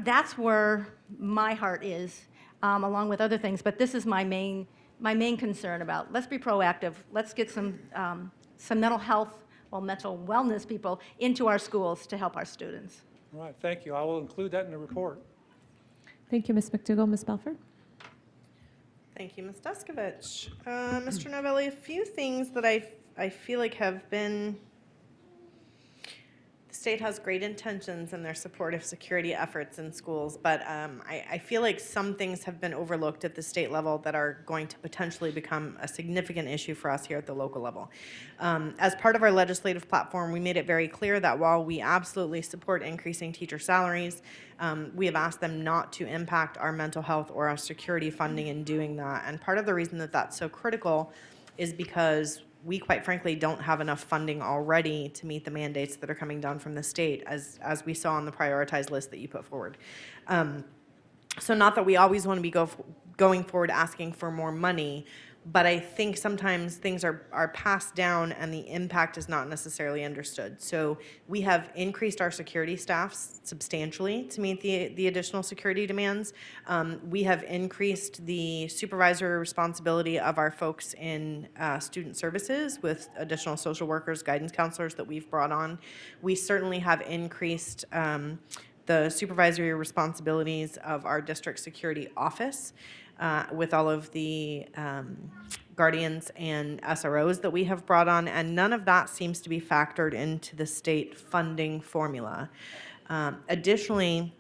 that's where my heart is, along with other things, but this is my main concern about. Let's be proactive. Let's get some mental health or mental wellness people into our schools to help our students. All right, thank you. I will include that in the report. Thank you, Ms. McDougall. Ms. Belford. Thank you, Ms. Descovich. Mr. Novelli, a few things that I feel like have been, the state has great intentions in their support of security efforts in schools, but I feel like some things have been overlooked at the state level that are going to potentially become a significant issue for us here at the local level. As part of our legislative platform, we made it very clear that while we absolutely support increasing teacher salaries, we have asked them not to impact our mental health or our security funding in doing that. And part of the reason that that's so critical is because we, quite frankly, don't have enough funding already to meet the mandates that are coming down from the state, as we saw on the prioritized list that you put forward. So not that we always want to be going forward asking for more money, but I think sometimes things are passed down and the impact is not necessarily understood. So we have increased our security staffs substantially to meet the additional security demands. We have increased the supervisory responsibility of our folks in student services with additional social workers, guidance counselors that we've brought on. We certainly have increased the supervisory responsibilities of our district security office. With all of the guardians and SROs that we have brought on, and none of that seems to be factored into the state funding formula. Additionally,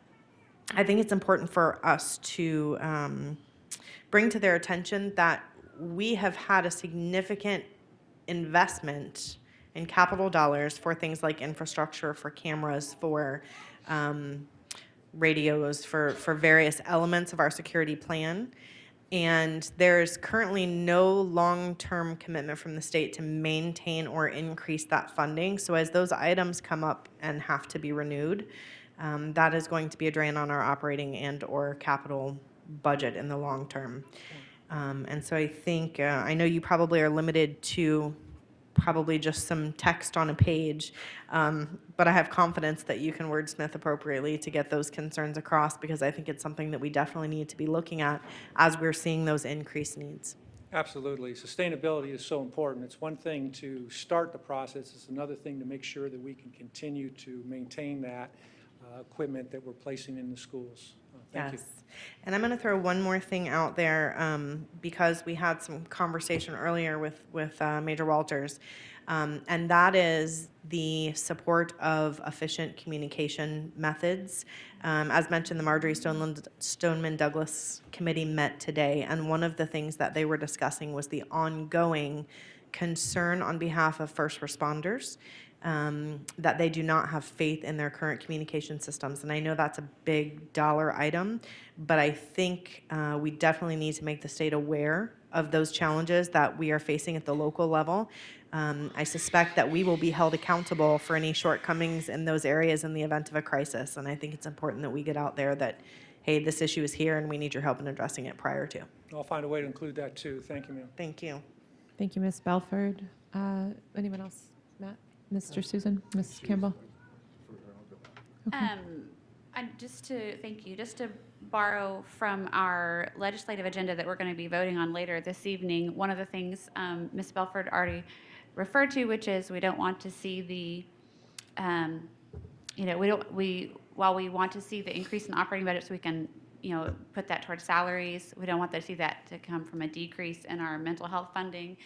I think it's important for us to bring to their attention that we have had a significant investment in capital dollars for things like infrastructure, for cameras, for radios, for various elements of our security plan. And there's currently no long-term commitment from the state to maintain or increase that funding. So as those items come up and have to be renewed, that is going to be a drain on our operating and/or capital budget in the long term. And so I think, I know you probably are limited to probably just some text on a page, but I have confidence that you can wordsmith appropriately to get those concerns across, because I think it's something that we definitely need to be looking at as we're seeing those increased needs. Absolutely. Sustainability is so important. It's one thing to start the process. It's another thing to make sure that we can continue to maintain that equipment that we're placing in the schools. Thank you. Yes. And I'm going to throw one more thing out there, because we had some conversation earlier with Major Walters, and that is the support of efficient communication methods. As mentioned, the Marjorie Stoneman Douglas Committee met today, and one of the things that they were discussing was the ongoing concern on behalf of first responders, that they do not have faith in their current communication systems. And I know that's a big dollar item, but I think we definitely need to make the state aware of those challenges that we are facing at the local level. I suspect that we will be held accountable for any shortcomings in those areas in the event of a crisis. And I think it's important that we get out there that, hey, this issue is here and we need your help in addressing it prior to. I'll find a way to include that too. Thank you, ma'am. Thank you. Thank you, Ms. Belford. Anyone else? Matt? Mr. Susan? Ms. Campbell? Thank you, just to borrow from our legislative agenda that we're going to be voting on later this evening, one of the things Ms. Belford already referred to, which is we don't want to see the, while we want to see the increase in operating budget so we can, put that towards salaries, we don't want to see that to come from a decrease in our mental health funding,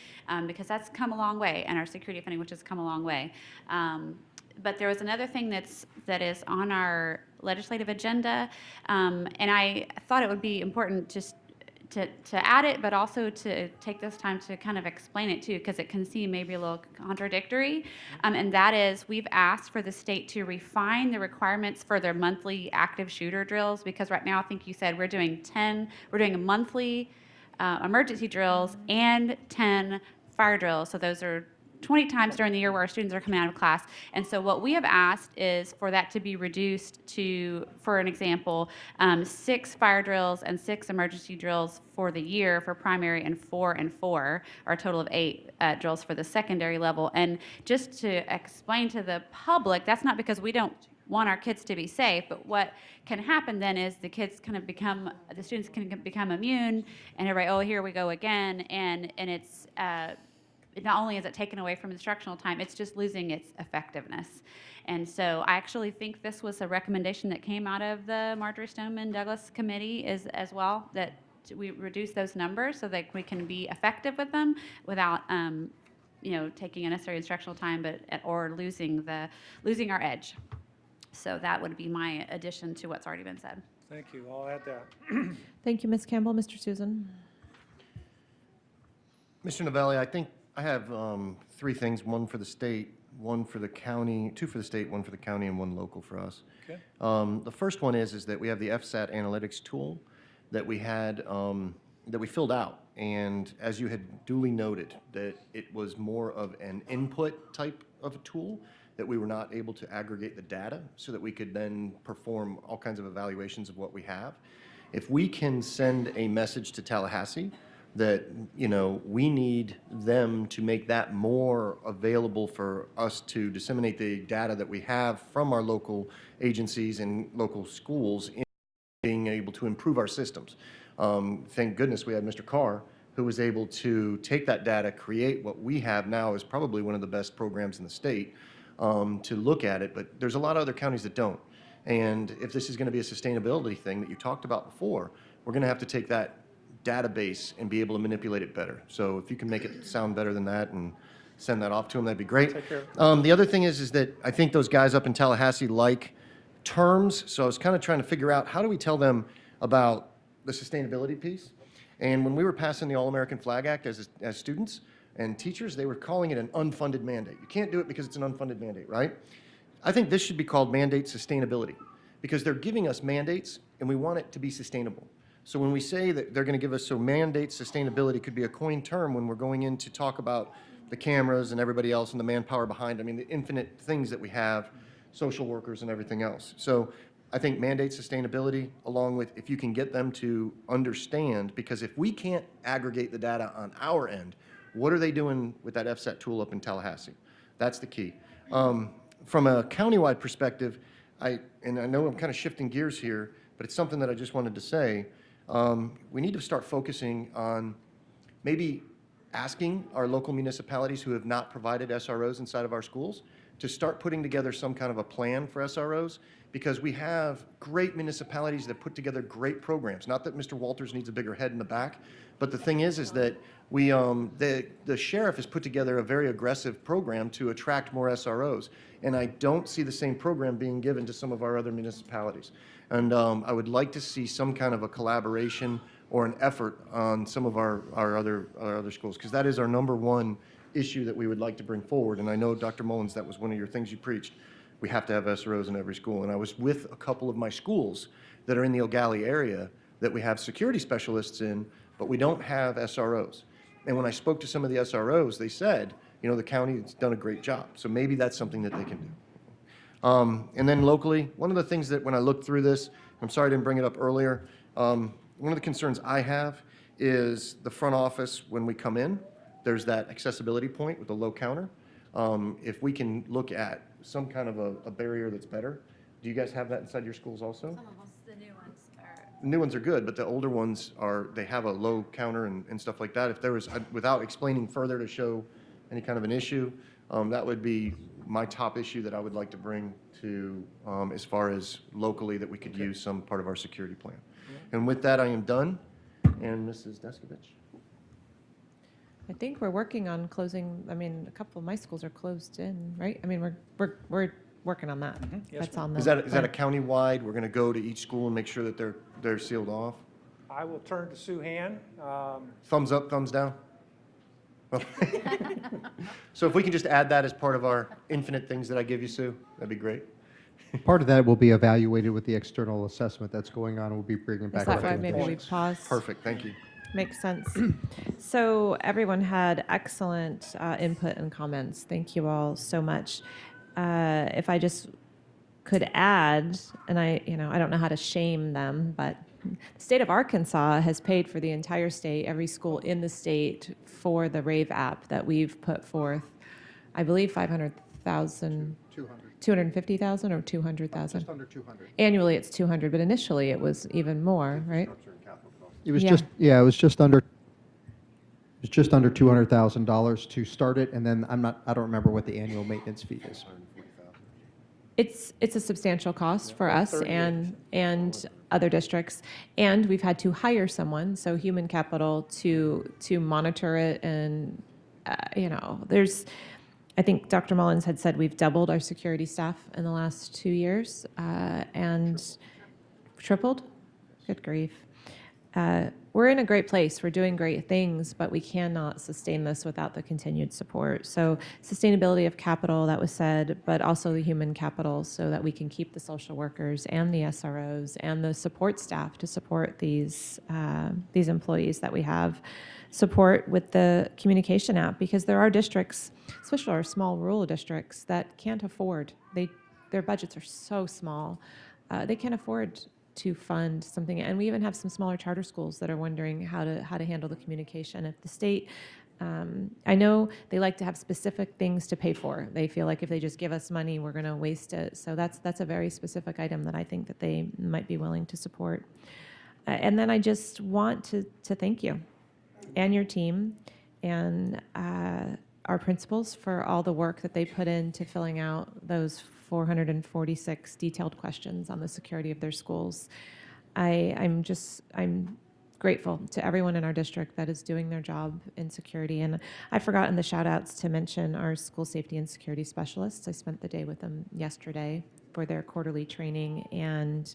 because that's come a long way, and our security funding, which has come a long way. But there was another thing that is on our legislative agenda, and I thought it would be important just to add it, but also to take this time to kind of explain it too, because it can seem maybe a little contradictory. And that is, we've asked for the state to refine the requirements for their monthly active shooter drills, because right now, I think you said we're doing monthly emergency drills and 10 fire drills. So those are 20 times during the year where our students are coming out of class. And so what we have asked is for that to be reduced to, for an example, 6 fire drills and 6 emergency drills for the year for primary, and 4 and 4, or a total of 8 drills for the secondary level. And just to explain to the public, that's not because we don't want our kids to be safe, but what can happen then is the students can become immune, and everybody, oh, here we go again, and it's, not only is it taken away from instructional time, it's just losing its effectiveness. And so I actually think this was a recommendation that came out of the Marjorie Stoneman Douglas Committee as well, that we reduce those numbers so that we can be effective with them without taking unnecessary instructional time or losing our edge. So that would be my addition to what's already been said. Thank you. I'll add that. Thank you, Ms. Campbell. Mr. Susan? Mr. Novelli, I think I have 3 things, one for the state, one for the county, 2 for the state, 1 for the county, and 1 local for us. Okay. The first one is that we have the FSAT analytics tool that we had, that we filled out. And as you had duly noted, that it was more of an input type of a tool, that we were not able to aggregate the data so that we could then perform all kinds of evaluations of what we have. If we can send a message to Tallahassee that, we need them to make that more available for us to disseminate the data that we have from our local agencies and local schools in being able to improve our systems. Thank goodness we had Mr. Carr, who was able to take that data, create what we have now is probably one of the best programs in the state, to look at it, but there's a lot of other counties that don't. And if this is going to be a sustainability thing that you talked about before, we're going to have to take that database and be able to manipulate it better. So if you can make it sound better than that and send that off to them, that'd be great. Take care. The other thing is that I think those guys up in Tallahassee like terms, so I was kind of trying to figure out how do we tell them about the sustainability piece. And when we were passing the All-American Flag Act as students and teachers, they were calling it an unfunded mandate. You can't do it because it's an unfunded mandate, right? I think this should be called mandate sustainability, because they're giving us mandates and we want it to be sustainable. So when we say that they're going to give us, so mandate sustainability could be a coined term when we're going in to talk about the cameras and everybody else and the manpower behind, I mean, the infinite things that we have, social workers and everything else. So I think mandate sustainability, along with if you can get them to understand, because if we can't aggregate the data on our end, what are they doing with that FSAT tool up in Tallahassee? That's the key. From a countywide perspective, I know I'm kind of shifting gears here, but it's something that I just wanted to say. We need to start focusing on maybe asking our local municipalities who have not provided SROs inside of our schools to start putting together some kind of a plan for SROs, because we have great municipalities that put together great programs. Not that Mr. Walters needs a bigger head in the back, but the thing is that we, the sheriff has put together a very aggressive program to attract more SROs, and I don't see the same program being given to some of our other municipalities. And I would like to see some kind of a collaboration or an effort on some of our other schools, because that is our number one issue that we would like to bring forward. And I know, Dr. Mullins, that was one of your things you preached. We have to have SROs in every school. And I was with a couple of my schools that are in the O'Galley area that we have security specialists in, but we don't have SROs. And when I spoke to some of the SROs, they said, you know, the county has done a great job. So maybe that's something that they can do. And then locally, one of the things that when I looked through this, I'm sorry I didn't bring it up earlier, one of the concerns I have is the front office when we come in. There's that accessibility point with the low counter. If we can look at some kind of a barrier that's better. Do you guys have that inside your schools also? Some of us, the new ones are. The new ones are good, but the older ones they have a low counter and stuff like that. If there was, without explaining further to show any kind of an issue, that would be my top issue that I would like to bring to, as far as locally, that we could use some part of our security plan. And with that, I am done. And Mrs. Descovich? I think we're working on closing, I mean, a couple of my schools are closed in, right? I mean, we're working on that. Yes, That's ma'am. on the. Is that a countywide? We're going to go to each school and make sure that they're sealed off? I will turn to Sue Han. Thumbs up, thumbs down? Oh. So if we can just add that as part of our infinite things that I give you, Sue, that'd be great. Part of that will be evaluated with the external assessment that's going on. We'll be bringing Is back. that why maybe we recommendations. pause? Perfect, thank you. Makes sense. So everyone had excellent input and comments. Thank you all so much. If I just could add, and I don't know how to shame them, but the state of Arkansas has paid for the entire state, every school in the state, for the RAVE app that we've put forth. I believe 500,000, 250,000 or 200,000. Just under 200. Annually, it's 200, but initially it was even more, right? It was Yeah. it was just under $200,000 to start it, and then I don't remember what the annual maintenance fee is. It's a substantial cost for us and other districts, and we've had to hire someone, so human capital, to monitor it, and I think Dr. Mullins had said we've doubled our security staff in the last 2 years, and tripled. Good grief. We're in a great place. We're doing great things, but we cannot sustain this without the continued support. So sustainability of capital, that was said, but also the human capital so that we can keep the social workers and the SROs and the support staff to support these employees that we have. Support with the communication app, because there are districts, especially our small rural districts, that can't afford. Their budgets are so small. They can't afford to fund something, and we even have some smaller charter schools that are wondering how to handle the communication. If the state, I know they like to have specific things to pay for. They feel like if they just give us money, we're going to waste it. So that's a very specific item that I think that they might be willing to support. And then I just want to thank you and your team and our principals for all the work that they put into filling out those 446 detailed questions on the security of their schools. I'm grateful to everyone in our district that is doing their job in security. And I forgot in the shout outs to mention our school safety and security specialists. I spent the day with them yesterday for their quarterly training, and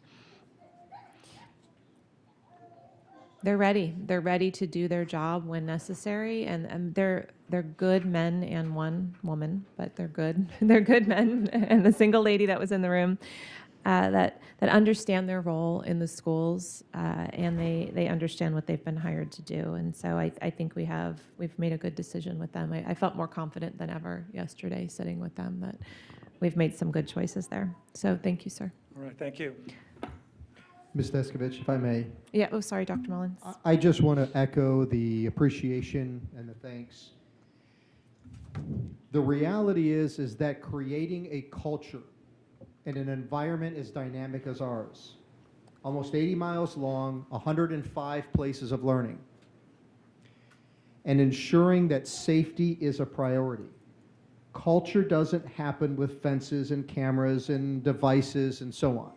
they're ready. They're ready to do their job when necessary, and they're good men and one woman, but they're good. They're good men, and the single lady that was in the room. that understand their role in the schools, and they understand what they've been hired to do. And so I think we've made a good decision with them. I felt more confident than ever yesterday sitting with them that we've made some good choices there. So thank you, sir. All right, thank you. Ms. Descovich, if I may. Yeah, oh, sorry, Dr. Mullins. I just want to echo the appreciation and the thanks. The reality is that creating a culture and an environment as dynamic as ours, almost 80 miles long, 105 places of learning, and ensuring that safety is a priority. Culture doesn't happen with fences and cameras and devices and so on.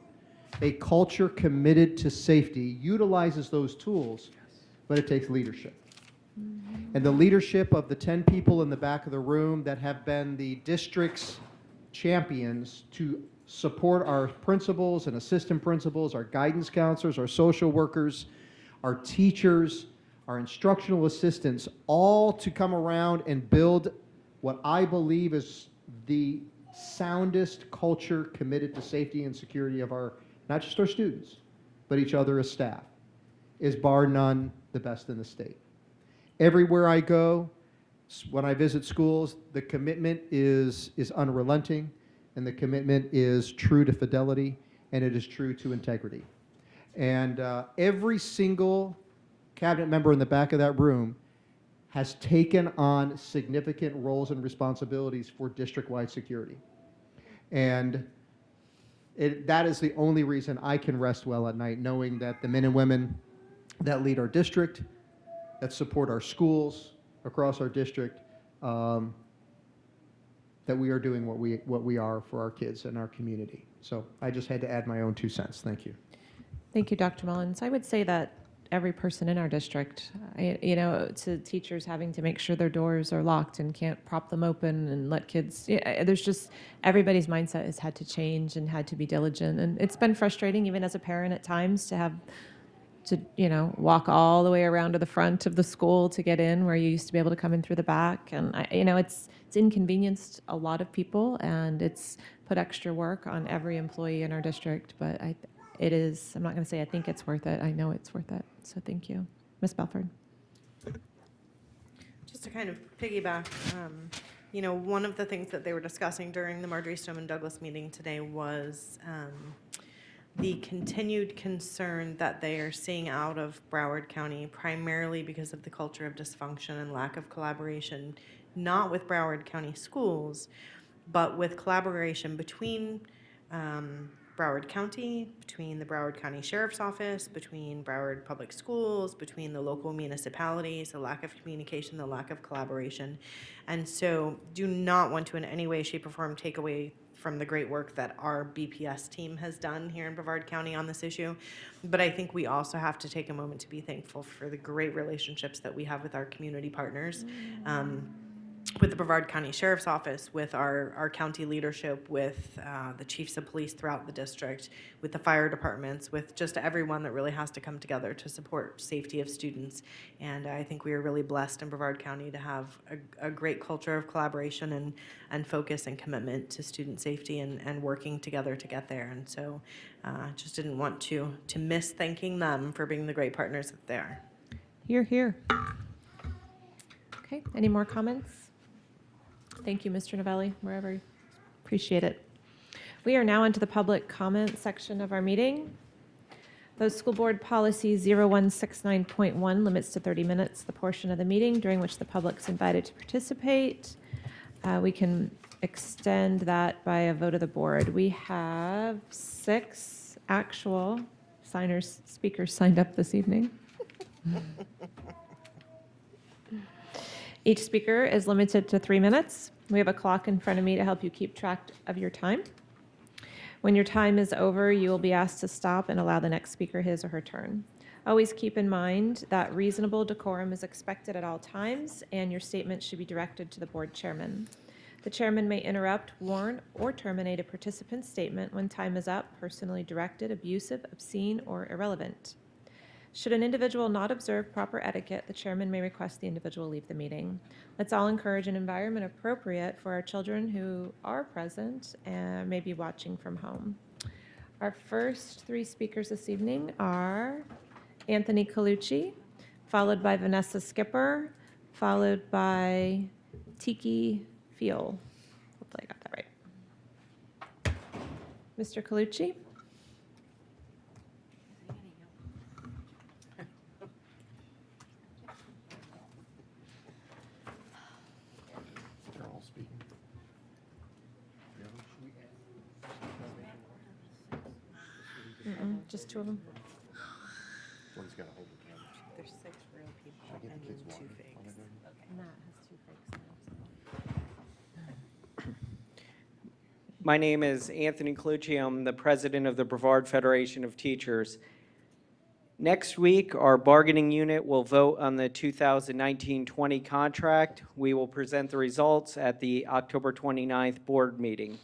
A culture committed to safety utilizes those tools, but it takes leadership. And the leadership of the 10 people in the back of the room that have been the district's champions to support our principals and assistant principals, our guidance counselors, our social workers, our teachers, our instructional assistants, all to come around and build what I believe is the soundest culture committed to safety and security of our, not just our students, but each other as staff, is bar none the best in the state. Everywhere I go, when I visit schools, the commitment is unrelenting, and the commitment is true to fidelity, and it is true to integrity. And every single cabinet member in the back of that room has taken on significant roles and responsibilities for district-wide security. And that is the only reason I can rest well at night, knowing that the men and women that lead our district, that support our schools across our district, that we are doing what we are for our kids and our community. So I just had to add my own 2 cents. Thank you. Thank you, Dr. Mullins. I would say that every person in our district, to teachers having to make sure their doors are locked and can't prop them open and let kids, there's just, everybody's mindset has had to change and had to be diligent. And it's been frustrating, even as a parent at times, to have to, walk all the way around to the front of the school to get in where you used to be able to come in through the back. And, it's inconvenienced a lot of people, and it's put extra work on every employee in our district. But it is, I'm not going to say I think it's worth it. I know it's worth it. So thank you. Ms. Belford. Just to kind of piggyback, one of the things that they were discussing during the Marjorie Stoneman Douglas meeting today was the continued concern that they are seeing out of Broward County, primarily because of the culture of dysfunction and lack of collaboration, not with Broward County schools, but with collaboration between Broward County, between the Broward County Sheriff's Office, between Broward Public Schools, between the local municipalities, the lack of communication, the lack of collaboration. And so do not want to in any way, shape, or form take away from the great work that our BPS team has done here in Brevard County on this issue. But I think we also have to take a moment to be thankful for the great relationships that we have with our community partners. With the Brevard County Sheriff's Office, with our county leadership, with the chiefs of police throughout the district, with the fire departments, with just everyone that really has to come together to support safety of students. And I think we are really blessed in Brevard County to have a great culture of collaboration and focus and commitment to student safety and working together to get there. And so just didn't want to miss thanking them for being the great partners that they are. Hear, hear. Okay, any more comments? Thank you, Mr. Novelli, wherever. Appreciate it. We are now into the public comment section of our meeting. The School Board Policy 0169.1 limits to 30 minutes the portion of the meeting during which the public is invited to participate. We can extend that by a vote of the board. We have 6 actual speakers signed up this evening. Each speaker is limited to 3 minutes. We have a clock in front of me to help you keep track of your time. When your time is over, you will be asked to stop and allow the next speaker his or her turn. Always keep in mind that reasonable decorum is expected at all times, and your statement should be directed to the board chairman. The chairman may interrupt, warn, or terminate a participant's statement when time is up, personally directed, abusive, obscene, or irrelevant. Should an individual not observe proper etiquette, the chairman may request the individual leave the meeting. Let's all encourage an environment appropriate for our children who are present and may be watching from home. Our first three speakers this evening are Anthony Colucci, followed by Vanessa Skipper, followed by Tiki Fiol. Hopefully I got that right. Mr. Colucci? They're all speaking. Just two of them. One's got to hold the cameras. There's 6 real people Should I get and the kids then 2 water? fakes. Matt has two fakes now. My name is Anthony Colucci. I'm the president of the Brevard Federation of Teachers. Next week, our bargaining unit will vote on the 2019-20 contract. We will present the results at the October 29th board meeting.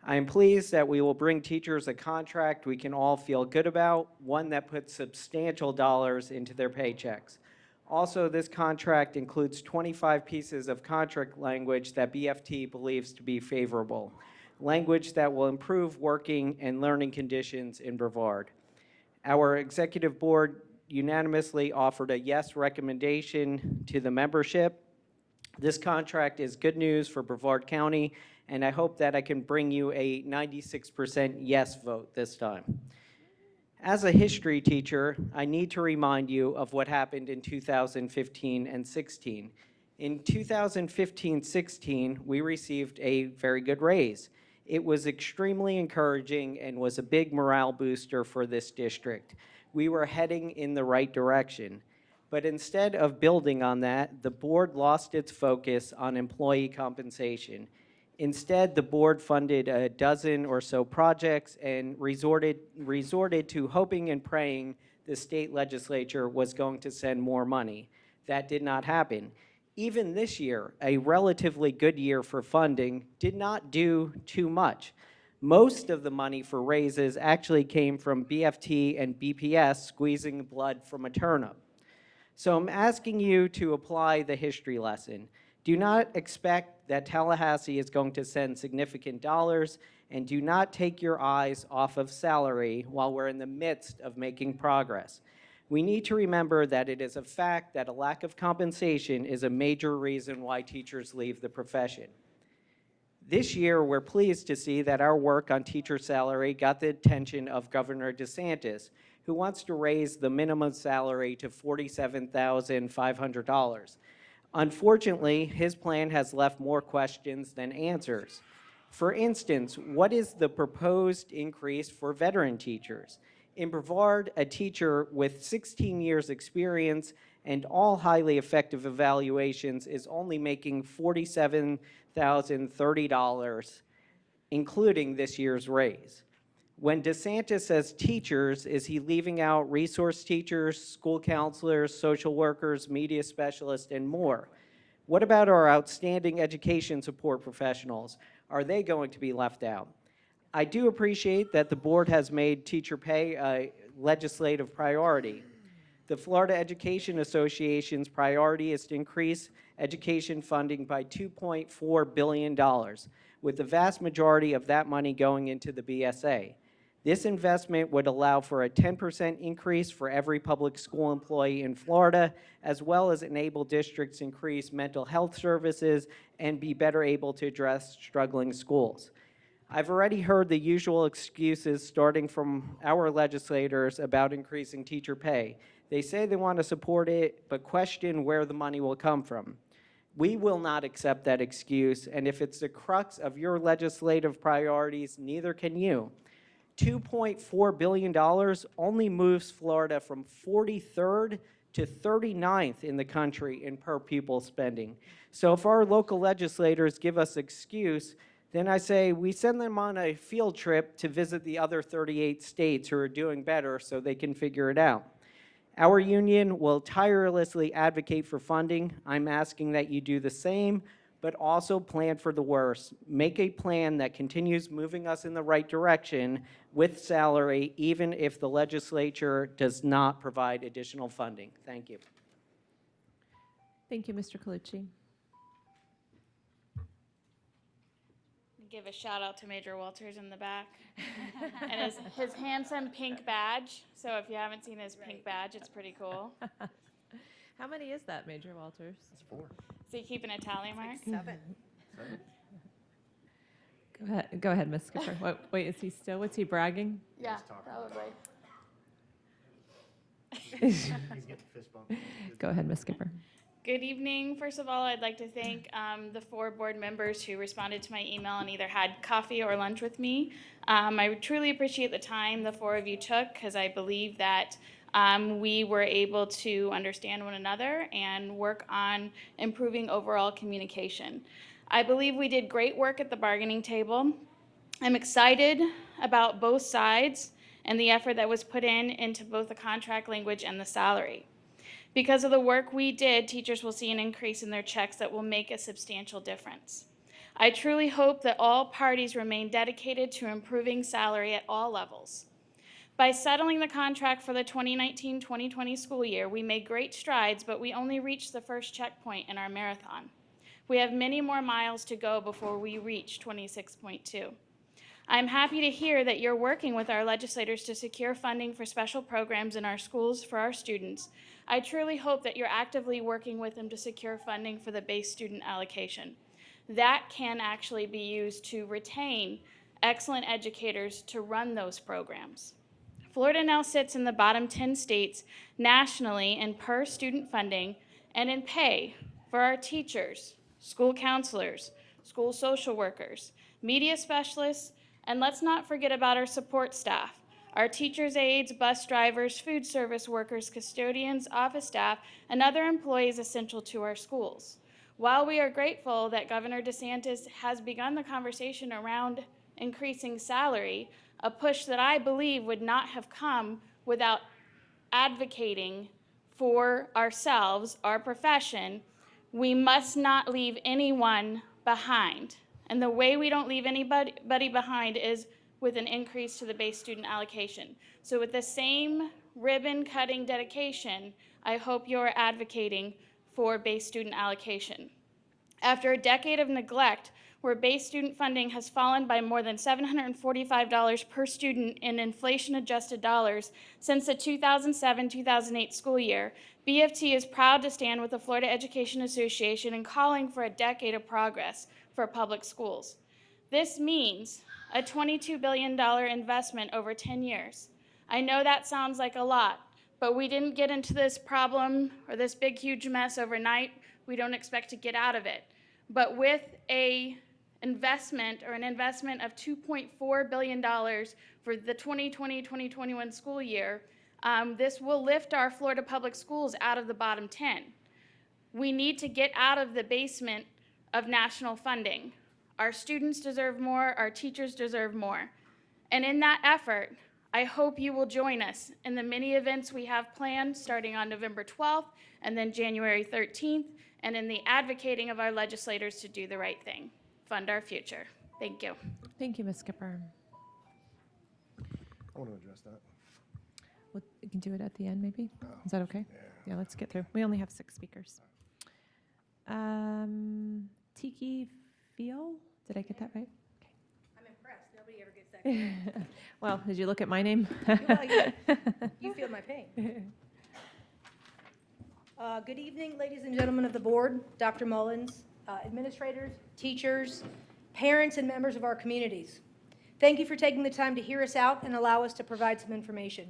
I am pleased that we will bring teachers a contract we can all feel good about, one that puts substantial dollars into their paychecks. Also, this contract includes 25 pieces of contract language that BFT believes to be favorable, language that will improve working and learning conditions in Brevard. Our executive board unanimously offered a yes recommendation to the membership. This contract is good news for Brevard County, and I hope that I can bring you a 96% yes vote this time. As a history teacher, I need to remind you of what happened in 2015 and 16. In 2015-16, we received a very good raise. It was extremely encouraging and was a big morale booster for this district. We were heading in the right direction. But instead of building on that, the board lost its focus on employee compensation. Instead, the board funded a dozen or so projects and resorted to hoping and praying the state legislature was going to send more money. That did not happen. Even this year, a relatively good year for funding, did not do too much. Most of the money for raises actually came from BFT and BPS squeezing blood from a turnip. So I'm asking you to apply the history lesson. Do not expect that Tallahassee is going to send significant dollars, and do not take your eyes off of salary while we're in the midst of making progress. We need to remember that it is a fact that a lack of compensation is a major reason why teachers leave the profession. This year, we're pleased to see that our work on teacher salary got the attention of Governor DeSantis, who wants to raise the minimum salary to $47,500. Unfortunately, his plan has left more questions than answers. For instance, what is the proposed increase for veteran teachers? In Brevard, a teacher with 16 years experience and all highly effective evaluations is only making $47,030, including this year's raise. When DeSantis says teachers, is he leaving out resource teachers, school counselors, social workers, media specialists, and more? What about our outstanding education support professionals? Are they going to be left out? I do appreciate that the board has made teacher pay a legislative priority. The Florida Education Association's priority is to increase education funding by $2.4 billion, with the vast majority of that money going into the BSA. This investment would allow for a 10% increase for every public school employee in Florida, as well as enable districts to increase mental health services and be better able to address struggling schools. I've already heard the usual excuses starting from our legislators about increasing teacher pay. They say they want to support it, but question where the money will come from. We will not accept that excuse, and if it's the crux of your legislative priorities, neither can you. $2.4 billion only moves Florida from 43rd to 39th in the country in per pupil spending. So if our local legislators give us excuse, then I say we send them on a field trip to visit the other 38 states who are doing better so they can figure it out. Our union will tirelessly advocate for funding. I'm asking that you do the same, but also plan for the worst. Make a plan that continues moving us in the right direction with salary, even if the legislature does not provide additional funding. Thank you. Thank you, Mr. Colucci. Give a shout out to Major Walters in the back and his handsome pink badge. So if you haven't seen his pink badge, it's pretty cool. How many is that, Major Walters? It's 4. Is he keeping a tally mark? 7. Go ahead, Ms. Skipper. Wait, is he still? What's he bragging? Yeah, probably. He's getting fist bump. Go ahead, Ms. Skipper. Good evening. First of all, I'd like to thank the 4 board members who responded to my email and either had coffee or lunch with me. I truly appreciate the time the 4 of you took because I believe that we were able to understand one another and work on improving overall communication. I believe we did great work at the bargaining table. I'm excited about both sides and the effort that was put into both the contract language and the salary. Because of the work we did, teachers will see an increase in their checks that will make a substantial difference. I truly hope that all parties remain dedicated to improving salary at all levels. By settling the contract for the 2019-2020 school year, we made great strides, but we only reached the first checkpoint in our marathon. We have many more miles to go before we reach 26.2. I'm happy to hear that you're working with our legislators to secure funding for special programs in our schools for our students. I truly hope that you're actively working with them to secure funding for the base student allocation. That can actually be used to retain excellent educators to run those programs. Florida now sits in the bottom 10 states nationally in per student funding and in pay for our teachers, school counselors, school social workers, media specialists, and let's not forget about our support staff, our teachers' aides, bus drivers, food service workers, custodians, office staff, and other employees essential to our schools. While we are grateful that Governor DeSantis has begun the conversation around increasing salary, a push that I believe would not have come without advocating for ourselves, our profession, we must not leave anyone behind. And the way we don't leave anybody behind is with an increase to the base student allocation. So with the same ribbon-cutting dedication, I hope you're advocating for base student allocation. After a decade of neglect, where base student funding has fallen by more than $745 per student in inflation-adjusted dollars since the 2007-2008 school year, BFT is proud to stand with the Florida Education Association in calling for a decade of progress for public schools. This means a $22 billion investment over 10 years. I know that sounds like a lot, but we didn't get into this problem or this big, huge mess overnight. We don't expect to get out of it. But with an investment of $2.4 billion for the 2020-2021 school year, this will lift our Florida public schools out of the bottom 10. We need to get out of the basement of national funding. Our students deserve more, our teachers deserve more. And in that effort, I hope you will join us in the many events we have planned starting on November 12th and then January 13th, and in the advocating of our legislators to do the right thing. Fund our future. Thank you. Thank you, Ms. Skipper. I want to address that. We can do it at the end, maybe? Is that okay? Yeah, let's get through. We only have 6 speakers. Tiki Feel? Did I get that right? I'm impressed. Nobody ever gets that correct. Well, did you look at my name? You feel my pain. Good evening, ladies and gentlemen of the board, Dr. Mullins, administrators, teachers, parents, and members of our communities. Thank you for taking the time to hear us out and allow us to provide some information.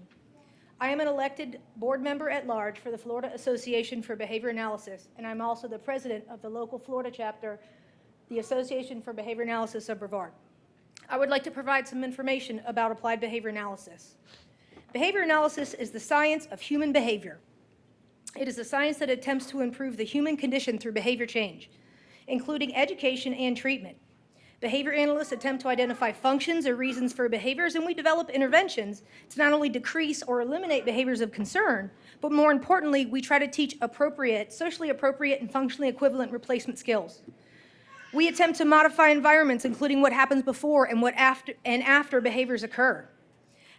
I am an elected board member at large for the Florida Association for Behavior Analysis, and I'm also the president of the local Florida chapter, the Association for Behavior Analysis of Brevard. I would like to provide some information about applied behavior analysis. Behavior analysis is the science of human behavior. It is a science that attempts to improve the human condition through behavior change, including education and treatment. Behavior analysts attempt to identify functions or reasons for behaviors, and we develop interventions to not only decrease or eliminate behaviors of concern, but more importantly, we try to teach appropriate, socially appropriate, and functionally equivalent replacement skills. We attempt to modify environments, including what happens before and after behaviors occur.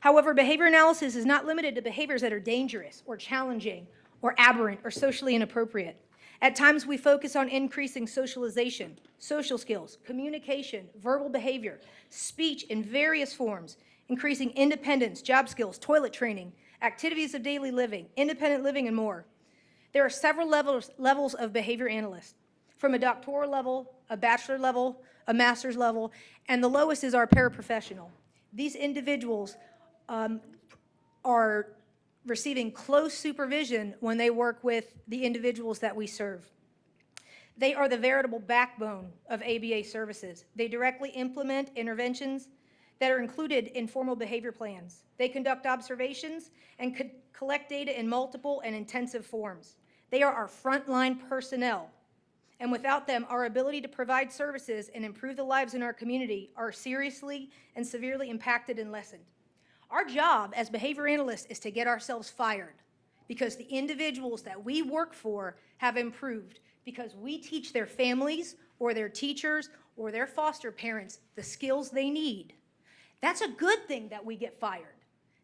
However, behavior analysis is not limited to behaviors that are dangerous or challenging or aberrant or socially inappropriate. At times, we focus on increasing socialization, social skills, communication, verbal behavior, speech in various forms, increasing independence, job skills, toilet training, activities of daily living, independent living, and more. There are several levels of behavior analysts, from a doctoral level, a bachelor level, a master's level, and the lowest is our paraprofessional. These individuals are receiving close supervision when they work with the individuals that we serve. They are the veritable backbone of ABA services. They directly implement interventions that are included in formal behavior plans. They conduct observations and collect data in multiple and intensive forms. They are our frontline personnel. And without them, our ability to provide services and improve the lives in our community are seriously and severely impacted and lessened. Our job as behavior analysts is to get ourselves fired because the individuals that we work for have improved because we teach their families or their teachers or their foster parents the skills they need. That's a good thing that we get fired.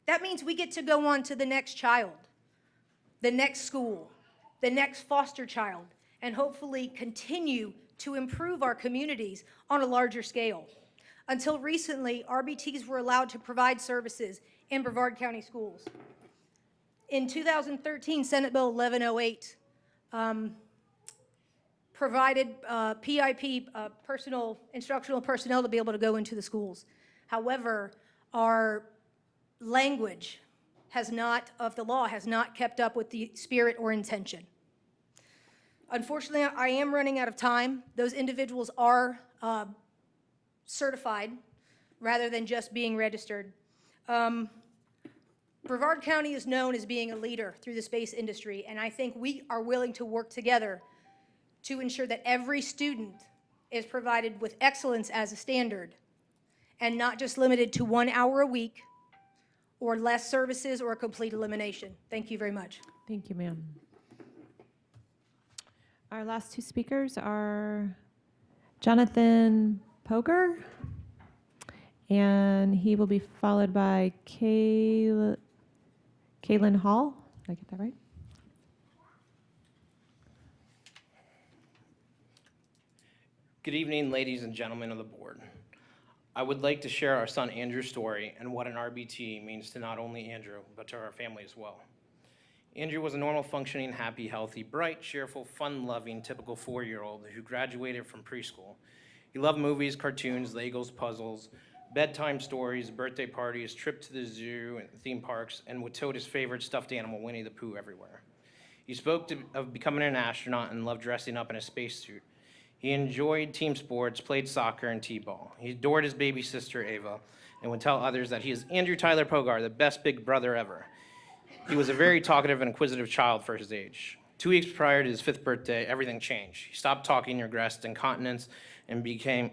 That means we get to go on to the next child, the next school, the next foster child, and hopefully continue to improve our communities on a larger scale. Until recently, RBTs were allowed to provide services in Brevard County schools. In 2013, Senate Bill 1108 provided PIP, instructional personnel, to be able to go into the schools. However, our language of the law has not kept up with the spirit or intention. Unfortunately, I am running out of time. Those individuals are certified rather than just being registered. Brevard County is known as being a leader through the space industry, and I think we are willing to work together to ensure that every student is provided with excellence as a standard and not just limited to 1 hour a week or less services or a complete elimination. Thank you very much. Thank you, ma'am. Our last two speakers are Jonathan Poger, and he will be followed by Kaylin Hall. Did I get that right? Good evening, ladies and gentlemen of the board. I would like to share our son Andrew's story and what an RBT means to not only Andrew, but to our family as well. Andrew was a normal, functioning, happy, healthy, bright, cheerful, fun-loving, typical 4-year-old who graduated from preschool. He loved movies, cartoons, Legos, puzzles, bedtime stories, birthday parties, trip to the zoo and theme parks, and would tote his favorite stuffed animal, Winnie the Pooh, everywhere. He spoke of becoming an astronaut and loved dressing up in a spacesuit. He enjoyed team sports, played soccer and t-ball. He adored his baby sister, Ava, and would tell others that he is Andrew Tyler Pogar, the best big brother ever. He was a very talkative and inquisitive child for his age. 2 weeks prior to his 5th birthday, everything changed. He stopped talking, regressed incontinence, and began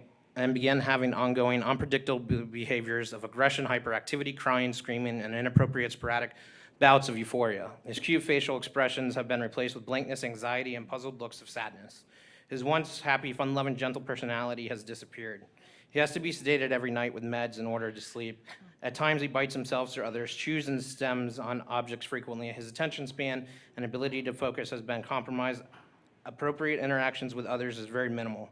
having ongoing, unpredictable behaviors of aggression, hyperactivity, crying, screaming, and inappropriate sporadic bouts of euphoria. His cute facial expressions have been replaced with blankness, anxiety, and puzzled looks of sadness. His once happy, fun-loving, gentle personality has disappeared. He has to be sedated every night with meds in order to sleep. At times, he bites himself or others, chews and stems on objects frequently. His attention span and ability to focus has been compromised. Appropriate interactions with others is very minimal.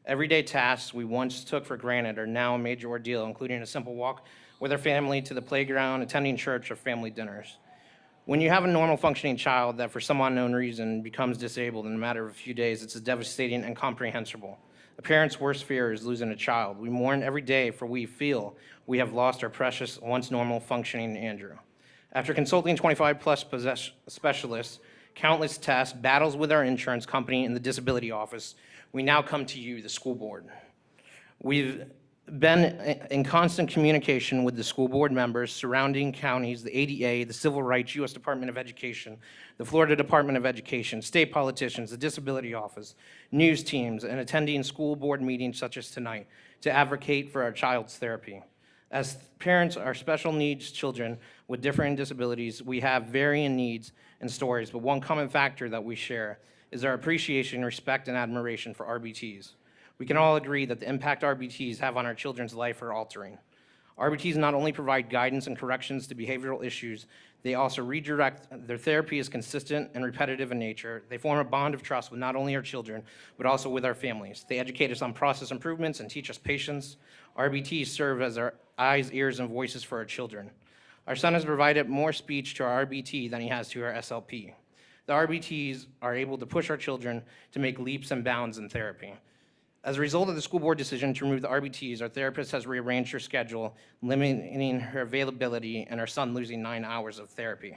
Everyday tasks we once took for granted are now a major ordeal, including a simple walk with our family to the playground, attending church, or family dinners. When you have a normal functioning child that for some unknown reason becomes disabled in a matter of a few days, it's devastating and incomprehensible. A parent's worst fear is losing a child. We mourn every day for we feel we have lost our precious, once normal functioning Andrew. After consulting 25-plus specialists, countless tests, battles with our insurance company and the disability office, we now come to you, the school board. We've been in constant communication with the school board members, surrounding counties, the ADA, the Civil Rights, U.S. Department of Education, the Florida Department of Education, state politicians, the disability office, news teams, and attending school board meetings such as tonight to advocate for our child's therapy. As parents, our special needs children with different disabilities, we have varying needs and stories, but one common factor that we share is our appreciation, respect, and admiration for RBTs. We can all agree that the impact RBTs have on our children's life are altering. RBTs not only provide guidance and corrections to behavioral issues They also redirect. Their therapy is consistent and repetitive in nature. They form a bond of trust with not only our children, but also with our families. They educate us on process improvements and teach us patience. RBTs serve as our eyes, ears, and voices for our children. Our son has provided more speech to our RBT than he has to our SLP. The RBTs are able to push our children to make leaps and bounds in therapy. As a result of the school board decision to remove the RBTs, our therapist has rearranged her schedule, limiting her availability, and our son losing 9 hours of therapy.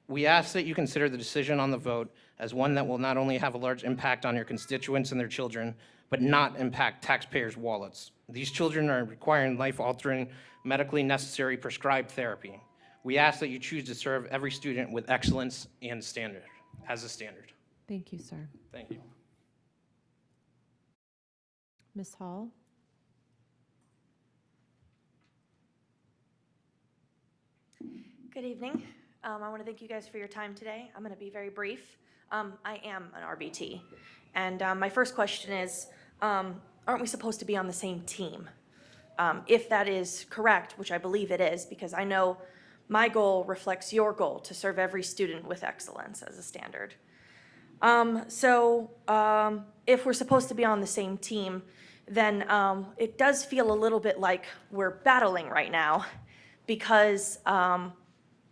We ask that you consider the decision on the vote as one that will not only have a large impact on your constituents and their children, but not impact taxpayers' wallets. These children are requiring life-altering, medically necessary prescribed therapy. We ask that you choose to serve every student with excellence and standard, as a standard. Thank you, sir. Thank you. Ms. Hall? Good evening. I want to thank you guys for your time today. I'm going to be very brief. I am an RBT. And my first question is, aren't we supposed to be on the same team? If that is correct, which I believe it is, because I know my goal reflects your goal to serve every student with excellence as a standard. If we're supposed to be on the same team, then it does feel a little bit like we're battling right now, because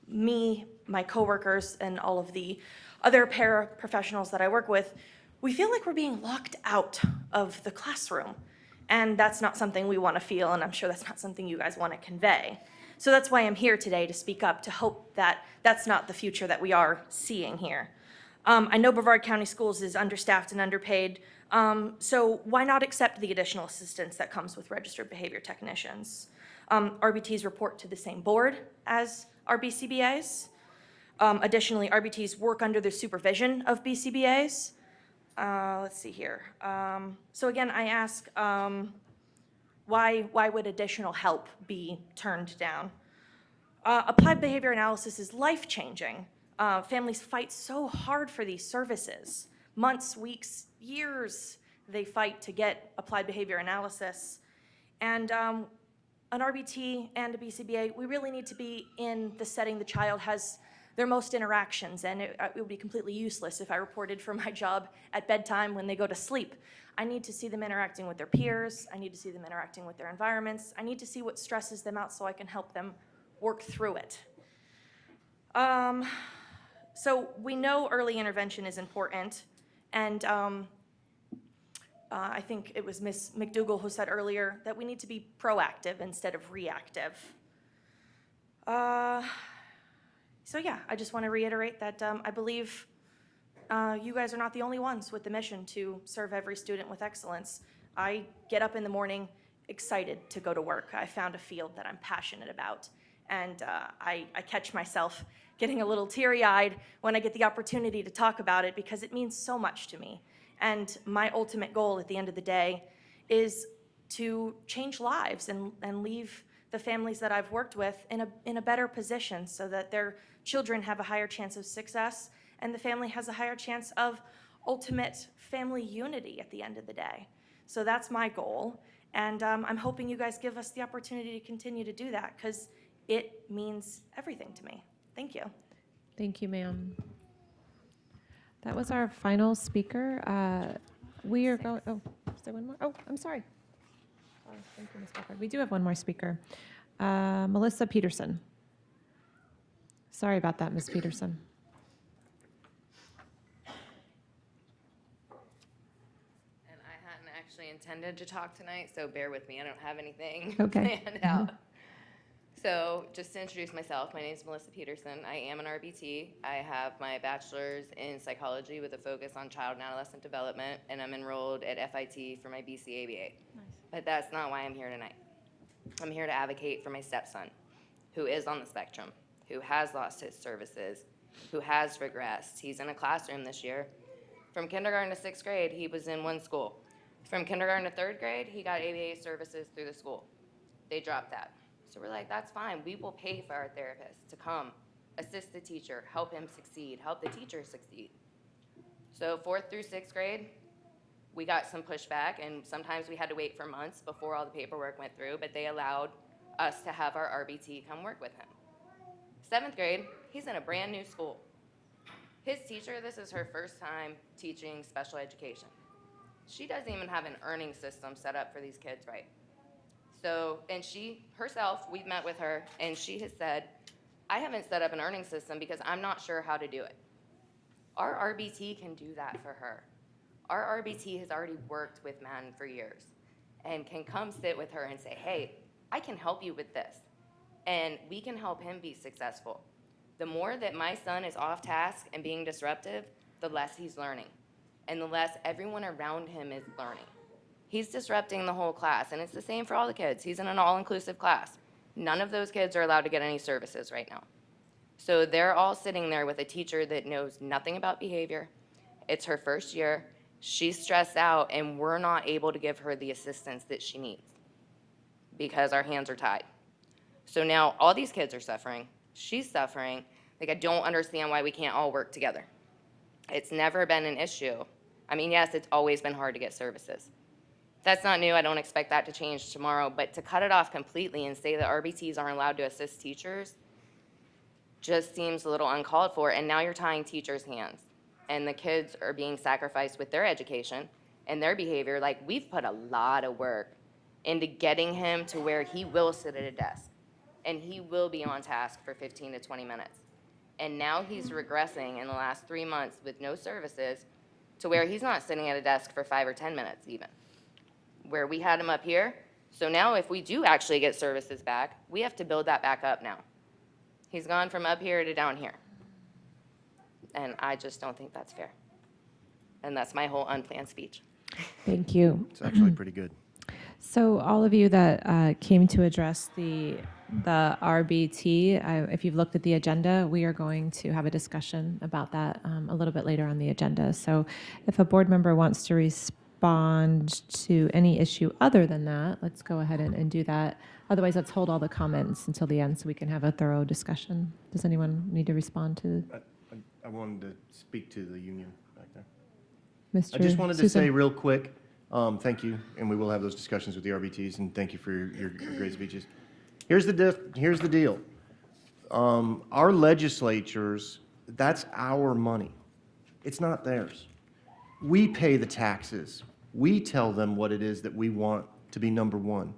me, my coworkers, and all of the other paraprofessionals that I work with, we feel like we're being locked out of the classroom. And that's not something we want to feel, and I'm sure that's not something you guys want to convey. So that's why I'm here today, to speak up, to hope that that's not the future that we are seeing here. I know Brevard County Schools is understaffed and underpaid, so why not accept the additional assistance that comes with registered behavior technicians? RBTs report to the same board as our BCBAs. Additionally, RBTs work under the supervision of BCBAs. Let's see here. So again, I ask, why would additional help be turned down? Applied behavior analysis is life-changing. Families fight so hard for these services. Months, weeks, years, they fight to get applied behavior analysis. And an RBT and a BCBA, we really need to be in the setting the child has their most interactions, and it would be completely useless if I reported for my job at bedtime when they go to sleep. I need to see them interacting with their peers. I need to see them interacting with their environments. I need to see what stresses them out so I can help them work through it. So we know early intervention is important, and I think it was Ms. McDougall who said earlier that we need to be proactive instead of reactive. So yeah, I just want to reiterate that I believe you guys are not the only ones with the mission to serve every student with excellence. I get up in the morning excited to go to work. I found a field that I'm passionate about, and I catch myself getting a little teary-eyed when I get the opportunity to talk about it, because it means so much to me. And my ultimate goal at the end of the day is to change lives and leave the families that I've worked with in a better position, so that their children have a higher chance of success and the family has a higher chance of ultimate family unity at the end of the day. So that's my goal, and I'm hoping you guys give us the opportunity to continue to do that, because it means everything to me. Thank you. Thank you, ma'am. That was our final speaker. We are going, oh, is there one more? Oh, I'm sorry. Oh, thank you, Ms. Belford. We do have one more speaker. Melissa Peterson. Sorry about that, Ms. Peterson. And I hadn't actually intended to talk tonight, so bear with me. I don't have anything Okay. planned out. So just to introduce myself, my name is Melissa Peterson. I am an RBT. I have my bachelor's in psychology with a focus on child and adolescent development, and I'm enrolled at FIT for my BCABA. Nice. But that's not why I'm here tonight. I'm here to advocate for my stepson, who is on the spectrum, who has lost his services, who has regressed. He's in a classroom this year. From kindergarten to 6th grade, he was in one school. From kindergarten to 3rd grade, he got ABA services through the school. They dropped that. So we're like, that's fine. We will pay for our therapist to come, assist the teacher, help him succeed, help the teacher succeed. So 4th through 6th grade, we got some pushback, and sometimes we had to wait for months before all the paperwork went through, but they allowed us to have our RBT come work with him. 7th grade, he's in a brand new school. His teacher, this is her first time teaching special education. She doesn't even have an earning system set up for these kids, right? So, and she herself, we've met with her, and she has said, I haven't set up an earning system because I'm not sure how to do it. Our RBT can do that for her. Our RBT has already worked with Madden for years and can come sit with her and say, hey, I can help you with this. And we can help him be successful. The more that my son is off task and being disruptive, the less he's learning. And the less everyone around him is learning. He's disrupting the whole class, and it's the same for all the kids. He's in an all-inclusive class. None of those kids are allowed to get any services right now. So they're all sitting there with a teacher that knows nothing about behavior. It's her first year. She's stressed out, and we're not able to give her the assistance that she needs because our hands are tied. So now all these kids are suffering. She's suffering. Like, I don't understand why we can't all work together. It's never been an issue. I mean, yes, it's always been hard to get services. That's not new. I don't expect that to change tomorrow. But to cut it off completely and say that RBTs aren't allowed to assist teachers just seems a little uncalled for. And now you're tying teachers' hands. And the kids are being sacrificed with their education and their behavior. Like, we've put a lot of work into getting him to where he will sit at a desk. And he will be on task for 15 to 20 minutes. And now he's regressing in the last 3 months with no services to where he's not sitting at a desk for 5 or 10 minutes even, where we had him up here. So now if we do actually get services back, we have to build that back up now. He's gone from up here to down here. And I just don't think that's fair. And that's my whole unplanned speech. Thank you. It's actually pretty good. So all of you that came to address the RBT, if you've looked at the agenda, we are going to have a discussion about that a little bit later on the agenda. So if a board member wants to respond to any issue other than that, let's go ahead and do that. Otherwise, let's hold all the comments until the end so we can have a thorough discussion. Does anyone need to respond to? I wanted to speak to the union back there. Mr. I just wanted to Susin? say real quick, thank you, and we will have those discussions with the RBTs, and thank you for your great speeches. Here's the deal. Our legislatures, that's our money. It's not theirs. We pay the taxes. We tell them what it is that we want to be number one.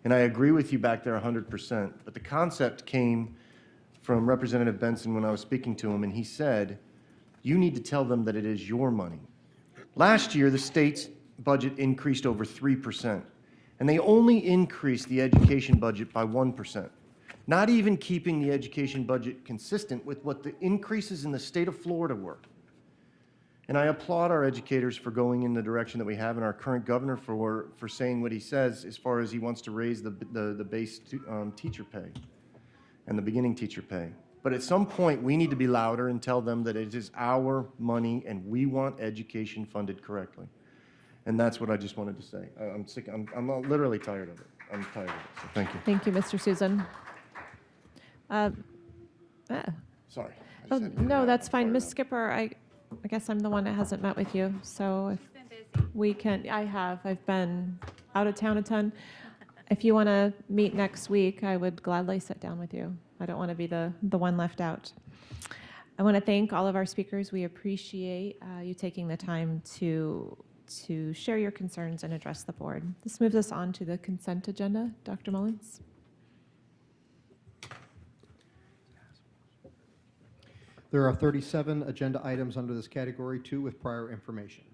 And I agree with you back there 100%, but the concept came from Representative Benson when I was speaking to him, and he said, you need to tell them that it is your money. Last year, the state's budget increased over 3%, and they only increased the education budget by 1%, not even keeping the education budget consistent with what the increases in the state of Florida were. And I applaud our educators for going in the direction that we have, and our current governor for saying what he says as far as he wants to raise the base teacher pay and the beginning teacher pay. But at some point, we need to be louder and tell them that it is our money and we want education funded correctly. And that's what I just wanted to say. I'm sick. I'm literally tired of it. I'm tired of it. So thank you. Thank you, Mr. Susan. Sorry. Oh, no, that's fine. Ms. Skipper, I guess I'm the one that hasn't met with you. So if we can, I've been out of town a ton. If you want to meet next week, I would gladly sit down with you. I don't want to be the one left out. I want to thank all of our speakers. We appreciate you taking the time to share your concerns and address the board. This moves us on to the consent agenda. Dr. Mullins. There are 37 agenda items under this category, 2 with prior information.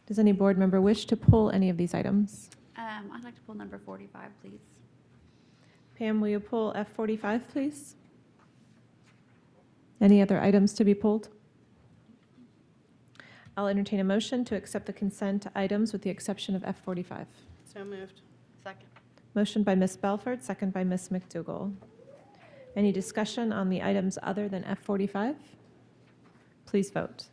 Does any board member wish to pull any of these items? I'd like to pull number 45, please. Pam, will you pull F45, please? Any other items to be pulled? I'll entertain a motion to accept the consent items with the exception of F45. So moved. Second. Motion by Ms. Belford, second by Ms. McDougall. Any discussion on the items other than F45? Please vote.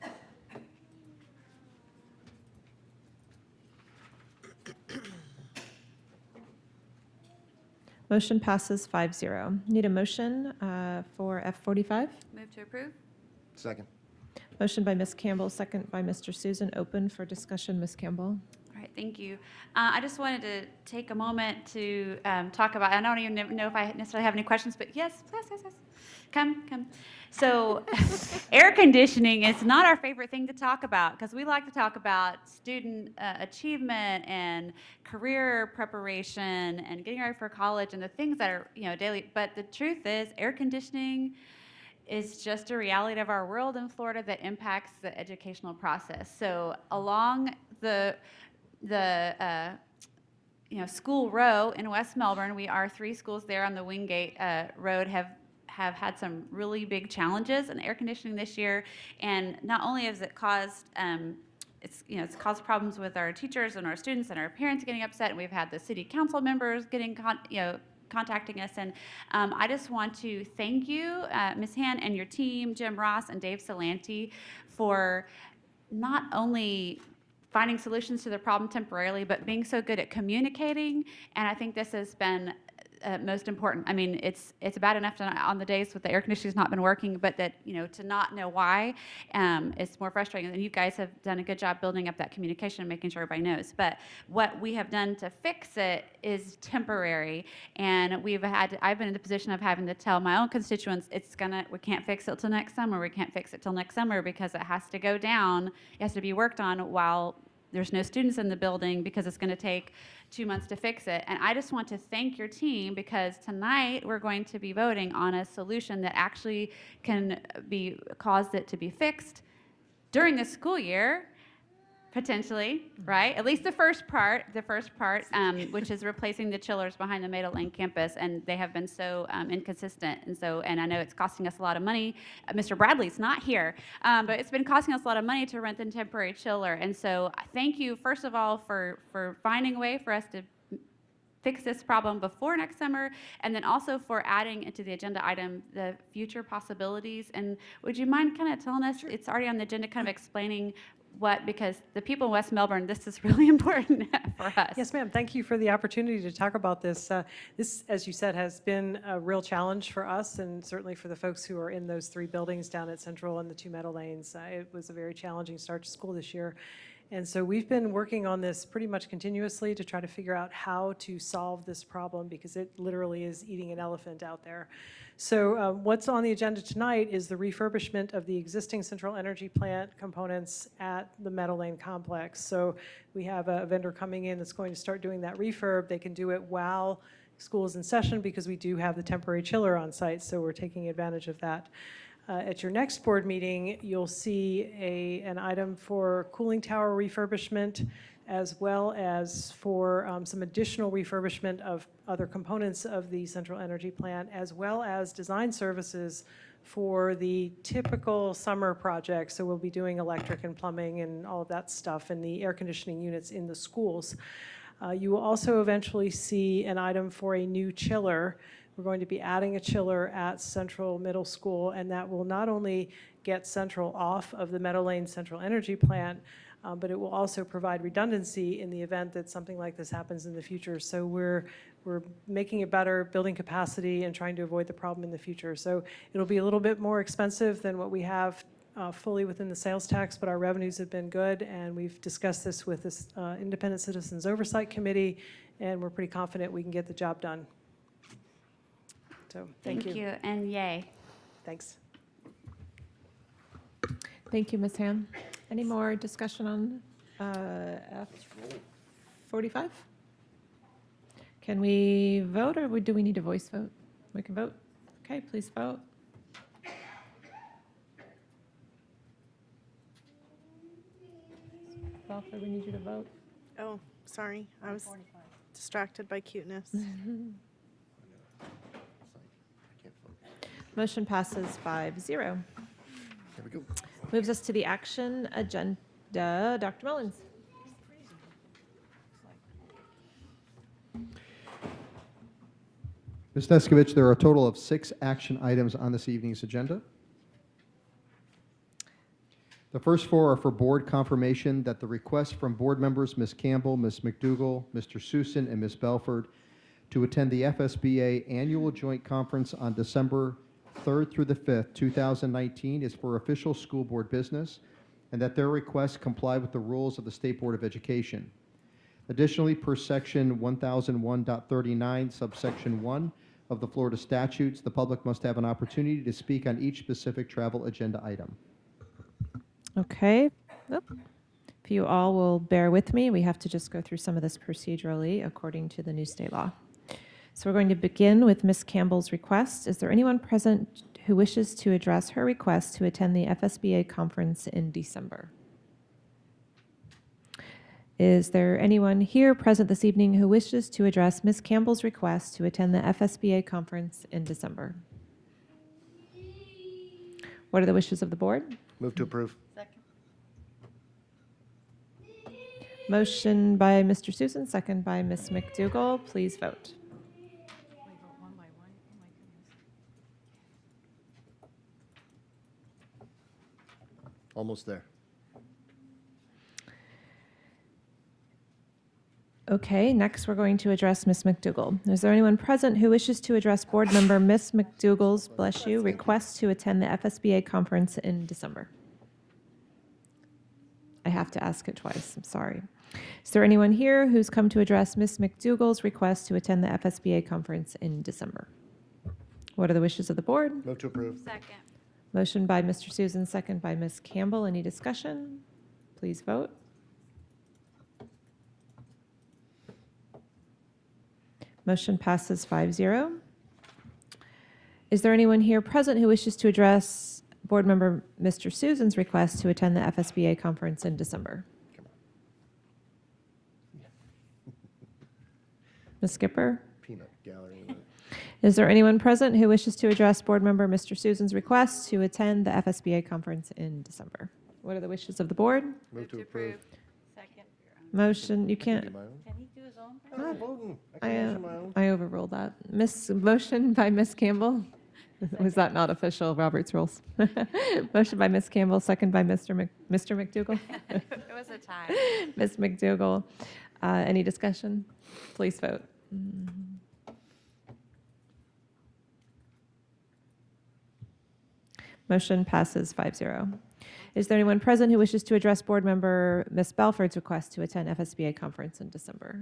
Motion passes 5-0. Need a motion for F45? Move to approve. Second. Motion by Ms. Campbell, second by Mr. Susan. Open for discussion, Ms. Campbell. All right, Thank you. I just wanted to take a moment to talk about, I don't even know if I necessarily have any questions, but yes. Come. So air conditioning is not our favorite thing to talk about because we like to talk about student achievement and career preparation and getting ready for college and the things that are, daily. But the truth is air conditioning is just a reality of our world in Florida that impacts the educational process. So along the school row in West Melbourne, we are 3 schools there on the Wingate Road have had some really big challenges in air conditioning this year, and not only has it caused it's caused problems with our teachers and our students and our parents getting upset, and we've had the city council members getting contacting us, and I just want to thank you, Ms. Han and your team, Jim Ross and Dave Salanti, for not only finding solutions to the problem temporarily, but being so good at communicating. And I think this has been most important. I mean, it's bad enough on the days with the air conditioning's not been working, but that, to not know why, it's more frustrating. And you guys have done a good job building up that communication and making sure everybody knows. But what we have done to fix it is temporary. And I've been in the position of having to tell my own constituents, we can't fix it till next summer. We can't fix it till next summer because it has to go down. It has to be worked on while there's no students in the building because it's going to take 2 months to fix it. And I just want to thank your team because tonight we're going to be voting on a solution that actually can cause it to be fixed during the school year, potentially, right? At least the first part, which is replacing the chillers behind the Maida Lane campus, and they have been so inconsistent, and I know it's costing us a lot of money. Mr. Bradley's not here, but it's been costing us a lot of money to rent the temporary chiller, and so thank you, first of all, for finding a way for us to fix this problem before next summer, and then also for adding into the agenda item the future possibilities. And would you mind kind of telling us, it's already on the agenda, kind of explaining because the people in West Melbourne, this is really important for us. Yes, ma'am. Thank you for the opportunity to talk about this. This, as you said, has been a real challenge for us and certainly for the folks who are in those 3 buildings down at Central and the 2 Meadow Lanes. It was a very challenging start to school this year. And so we've been working on this pretty much continuously to try to figure out how to solve this problem because it literally is eating an elephant out there. So what's on the agenda tonight is the refurbishment of the existing central energy plant components at the Meadow Lane complex. So we have a vendor coming in that's going to start doing that refurb. They can do it while school is in session because we do have the temporary chiller on site, so we're taking advantage of that. At your next board meeting, you'll see an item for cooling tower refurbishment, as well as for some additional refurbishment of other components of the central energy plant, as well as design services for the typical summer projects. So we'll be doing electric and plumbing and all of that stuff in the air conditioning units in the schools. You will also eventually see an item for a new chiller. We're going to be adding a chiller at Central Middle School, and that will not only get Central off of the Meadow Lane Central Energy Plant, but it will also provide redundancy in the event that something like this happens in the future. So we're making it better, building capacity, and trying to avoid the problem in the future. So it'll be a little bit more expensive than what we have fully within the sales tax, but our revenues have been good, and we've discussed this with this Independent Citizens Oversight Committee, and we're pretty confident we can get the job done. So thank you. And yay. Thanks. Thank you, Ms. Ham. Any more discussion on F45? Can we vote, or do we need a voice vote? We can vote. Okay, please vote. Belford, we need you to vote. Oh, sorry. I was distracted by cuteness. Motion passes 5-0. There we go. Moves us to the action agenda. Dr. Mullins. Ms. Descovich, there are a total of 6 action items on this evening's agenda. The first 4 are for board confirmation that the request from board members Ms. Campbell, Ms. McDougall, Mr. Susin, and Ms. Belford to attend the FSBA Annual Joint Conference on December 3rd through the 5th, 2019 is for official school board business, and that their requests comply with the rules of the State Board of Education. Additionally, per section 1001.39, subsection 1 of the Florida statutes, the public must have an opportunity to speak on each specific travel agenda item. Okay. Oop. If you all will bear with me, we have to just go through some of this procedurally according to the new state law. So we're going to begin with Ms. Campbell's request. Is there anyone present who wishes to address her request to attend the FSBA conference in December? Is there anyone here present this evening who wishes to address Ms. Campbell's request to attend the FSBA conference in December? What are the wishes of the board? Move to approve. Motion by Mr. Susin, second by Ms. McDougall. Please vote. Almost there. Okay, next we're going to address Ms. McDougall. Is there anyone present who wishes to address board member Ms. McDougall's, bless you, request to attend the FSBA conference in December? I have to ask it twice, I'm sorry. Is there anyone here who's come to address Ms. McDougall's request to attend the FSBA conference in December? What are the wishes of the board? Move to approve. Second. Motion by Mr. Susan, second by Ms. Campbell. Any discussion? Please vote. Motion passes 5-0. Is there anyone here present who wishes to address board member Mr. Susan's request to attend the FSBA conference in December? Ms. Skipper? Peanut gallery. Is there anyone present who wishes to address board member Mr. Susan's request to attend the FSBA conference in December? What are the wishes of the board? Move to approve. Second. Motion, you Can can't. Can he do his own? I'm not voting. I can answer my own. I overruled that. Motion by Ms. Campbell. Was that not official Robert's rules? Motion by Ms. Campbell, second by Mr. McDougall. It was a tie. Ms. McDougall. Any discussion? Please vote. Motion passes 5-0. Is there anyone present who wishes to address board member Ms. Belford's request to attend FSBA conference in December?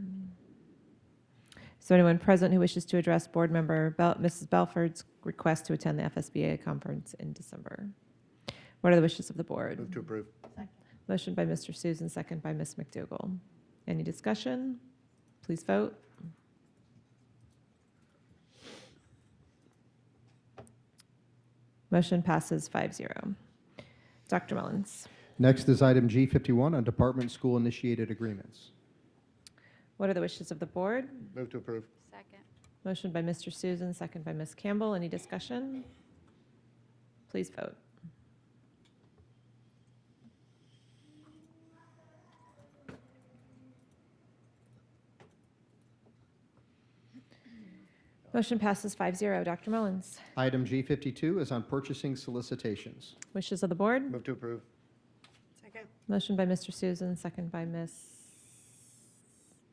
Is there anyone present who wishes to address board member Mrs. Belford's request to attend the FSBA conference in December? What are the wishes of the board? Move to approve. Motion by Mr. Susan, second by Ms. McDougall. Any discussion? Please vote. Motion passes 5-0. Dr. Mullins. Next is item G51 on department school initiated agreements. What are the wishes of the board? Move to approve. Second. Motion by Mr. Susan, second by Ms. Campbell. Any discussion? Please vote. Motion passes 5-0. Dr. Mullins. Item G52 is on purchasing solicitations. Wishes of the board? Move to approve. Second. Motion by Mr. Susan, second by Ms.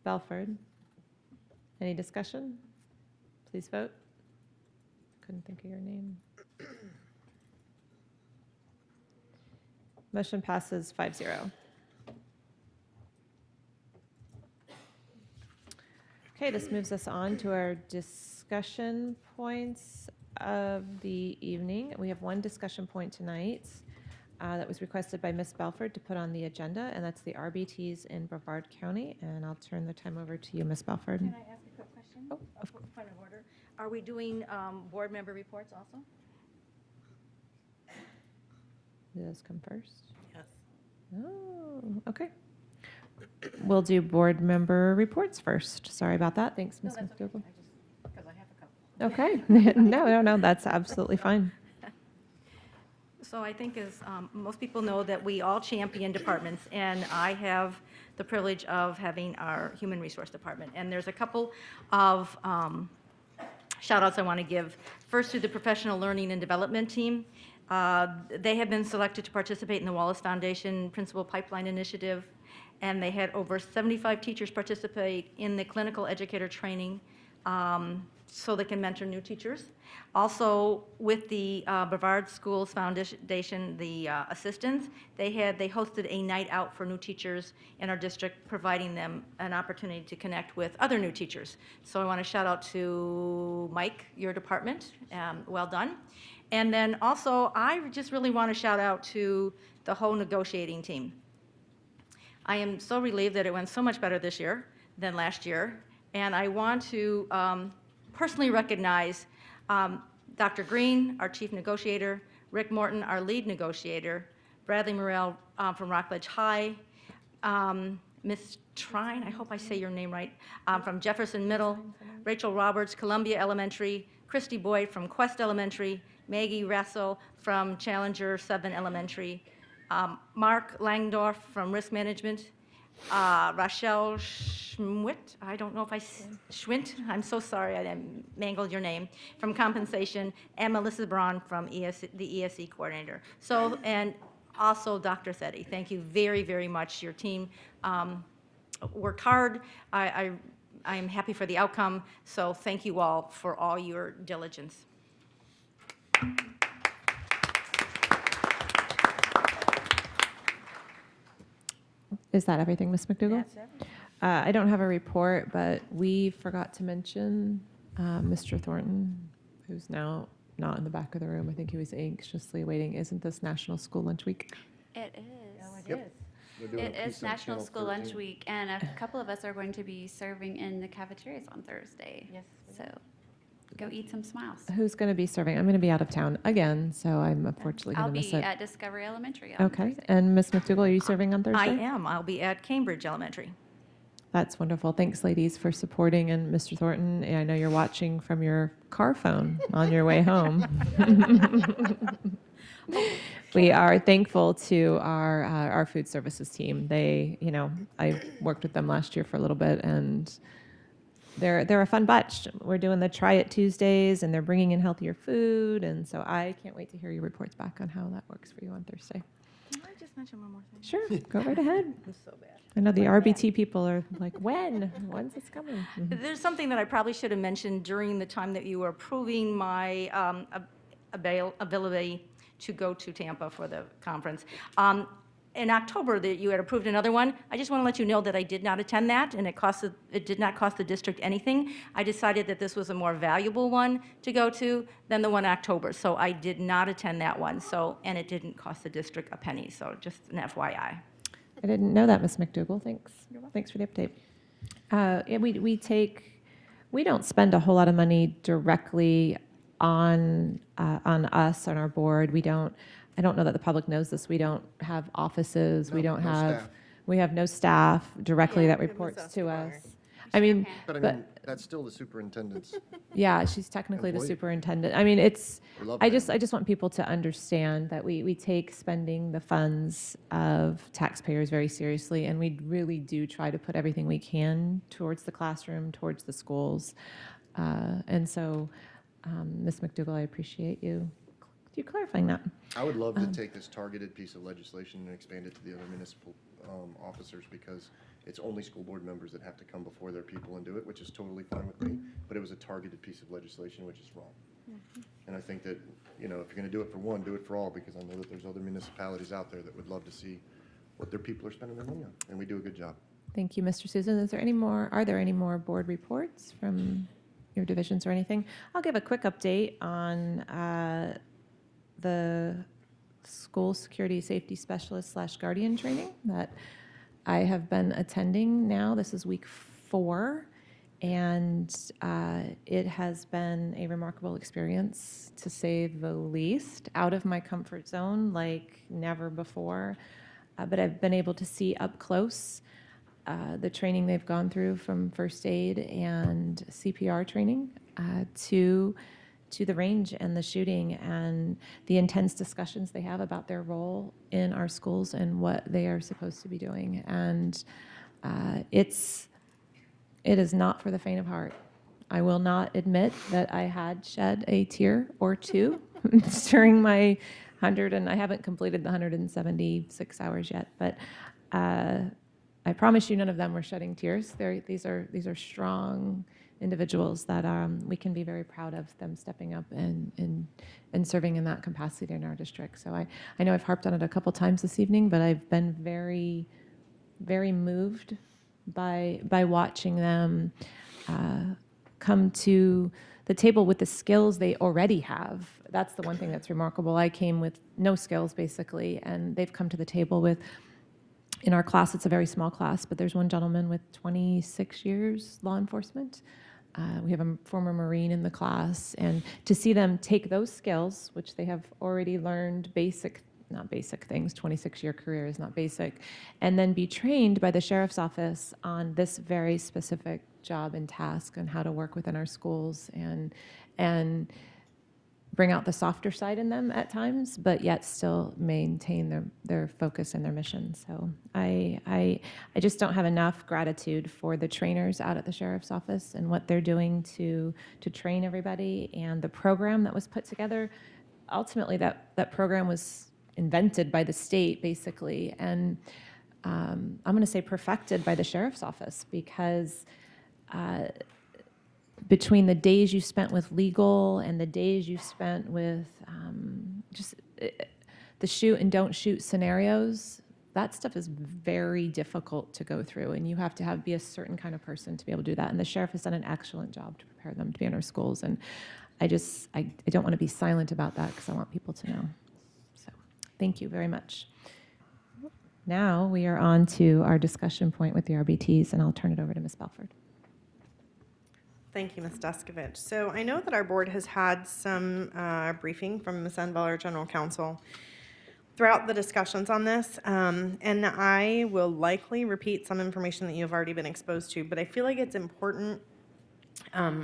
Belford. Any discussion? Please vote. Couldn't think of your name. Motion passes 5-0. Okay, this moves us on to our discussion points of the evening. We have one discussion point tonight that was requested by Ms. Belford to put on the agenda, and that's the RBTs in Brevard County. And I'll turn the time over to you, Ms. Belford. Can I ask a quick question? Oh, A quick point of order. Are we doing board member reports also? Do those come first? Yes. Oh, okay. We'll do board member reports first. Sorry about that. Thanks, Ms. That's okay. McDougall. Because I have a couple. Okay. No, that's absolutely fine. So I think as most people know that we all champion departments, and I have the privilege of having our human resource department. And there's a couple of shout outs I want to give. First to the professional learning and development team. They have been selected to participate in the Wallace Foundation Principal Pipeline Initiative, and they had over 75 teachers participate in the clinical educator training. so they can mentor new teachers. Also, with the Brevard Schools Foundation, the assistants, they hosted a night out for new teachers in our district, providing them an opportunity to connect with other new teachers. So I want to shout out to Mike, your department, well done. And then also, I just really want to shout out to the whole negotiating team. I am so relieved that it went so much better this year than last year. And I want to personally recognize Dr. Green, our chief negotiator, Rick Morton, our lead negotiator, Bradley Morrell from Rockledge High, Miss Trine, I hope I say your name right, from Jefferson Middle, Rachel Roberts, Columbia Elementary, Christy Boyd from Quest Elementary, Maggie Russell from Challenger 7 Elementary, Mark Langdorf from Risk Management, Rachel Schwint, I don't know if Schwint, I'm so sorry I mangled your name, from Compensation, and Melissa Braun from the ESE Coordinator. So, and also Dr. Setti, thank you very, very much. Your team worked hard. I am happy for the outcome, so thank you all for all your diligence. Is that everything, Ms. McDougall? That's everything. I don't have a report, but we forgot to mention Mr. Thornton, who's now not in the back of the room. I think he was anxiously waiting. Isn't this National School Lunch Week? It is. Oh, it Yep. is. They're doing a It piece is on National Channel School Lunch 13. Week, and a couple of us are going to be serving in the cafeterias on Thursday. Yes. So go eat some smiles. Who's going to be serving? I'm going to be out of town again, so I'm unfortunately I'll going to miss be it. at Discovery Elementary on Okay. Thursday. And Ms. McDougall, are you serving on Thursday? I am. I'll be at Cambridge Elementary. That's wonderful. Thanks, ladies, for supporting. And Mr. Thornton, I know you're watching from your car phone on your way home. We are thankful to our food services team. They, I worked with them last year for a little bit, and they're a fun bunch. We're doing the Try It Tuesdays, and they're bringing in healthier food, and so I can't wait to hear your reports back on how that works for you on Thursday. Can I just mention one more thing? Sure, go right ahead. I'm so bad. I know the RBT people are like, when's this coming? There's something that I probably should have mentioned during the time that you were approving my ability to go to Tampa for the conference. In October, that you had approved another one. I just want to let you know that I did not attend that, and it did not cost the district anything. I decided that this was a more valuable one to go to than the one in October, so I did not attend that one. So, and it didn't cost the district a penny. So, just an FYI. I didn't know that, Ms. McDougall. Thanks. Thanks for the update. Yeah, we don't spend a whole lot of money directly on us, on our board. I don't know that the public knows this. We don't have offices. We don't have, we have no staff directly that reports to us. I mean, But that's still the superintendent's. yeah, she's technically the Employee. superintendent. I mean, We love I that. just want people to understand that we take spending the funds of taxpayers very seriously, and we really do try to put everything we can towards the classroom, towards the schools. And so, Ms. McDougall, I appreciate you clarifying that. I would love to take this targeted piece of legislation and expand it to the other municipal officers, because it's only school board members that have to come before their people and do it, which is totally fine with me, but it was a targeted piece of legislation, which is wrong. And I think that, if you're going to do it for one, do it for all, because I know that there's other municipalities out there that would love to see what their people are spending their money on, and we do a good job. Thank you, Mr. Susan. Are there any more board reports from your divisions or anything? I'll give a quick update on the school security safety specialist / guardian training that I have been attending now. This is week 4, and it has been a remarkable experience, to say the least, out of my comfort zone like never before. But I've been able to see up close the training they've gone through, from first aid and CPR training to the range and the shooting, and the intense discussions they have about their role in our schools and what they are supposed to be doing. And it is not for the faint of heart. I will not admit that I had shed a tear or two during my and I haven't completed the 176 hours yet, but I promise you none of them were shedding tears. These are strong individuals that we can be very proud of them stepping up and serving in that capacity in our district. So I know I've harped on it a couple times this evening, but I've been very, very moved by watching them come to the table with the skills they already have. That's the one thing that's remarkable. I came with no skills, basically, and they've come to the table with, in our class, it's a very small class, but there's one gentleman with 26 years law enforcement. We have a former Marine in the class, and to see them take those skills, which they have already learned not basic things, 26-year career is not basic, and then be trained by the sheriff's office on this very specific job and task and how to work within our schools and bring out the softer side in them at times, but yet still maintain their focus and their mission. So I just don't have enough gratitude for the trainers out at the sheriff's office and what they're doing to train everybody, and the program that was put together. Ultimately, that program was invented by the state, basically, and I'm going to say perfected by the sheriff's office, because between the days you spent with legal and the days you spent with the shoot and don't shoot scenarios, that stuff is very difficult to go through, and you have to be a certain kind of person to be able to do that. And the sheriff has done an excellent job to prepare them to be in our schools, and I don't want to be silent about that, because I want people to know. So thank you very much. Now we are on to our discussion point with the RBTs, and I'll turn it over to Ms. Belford. Thank you, Ms. Descovich. So I know that our board has had some briefing from Ms. Enval, our general counsel, throughout the discussions on this, and I will likely repeat some information that you've already been exposed to, but I feel like it's important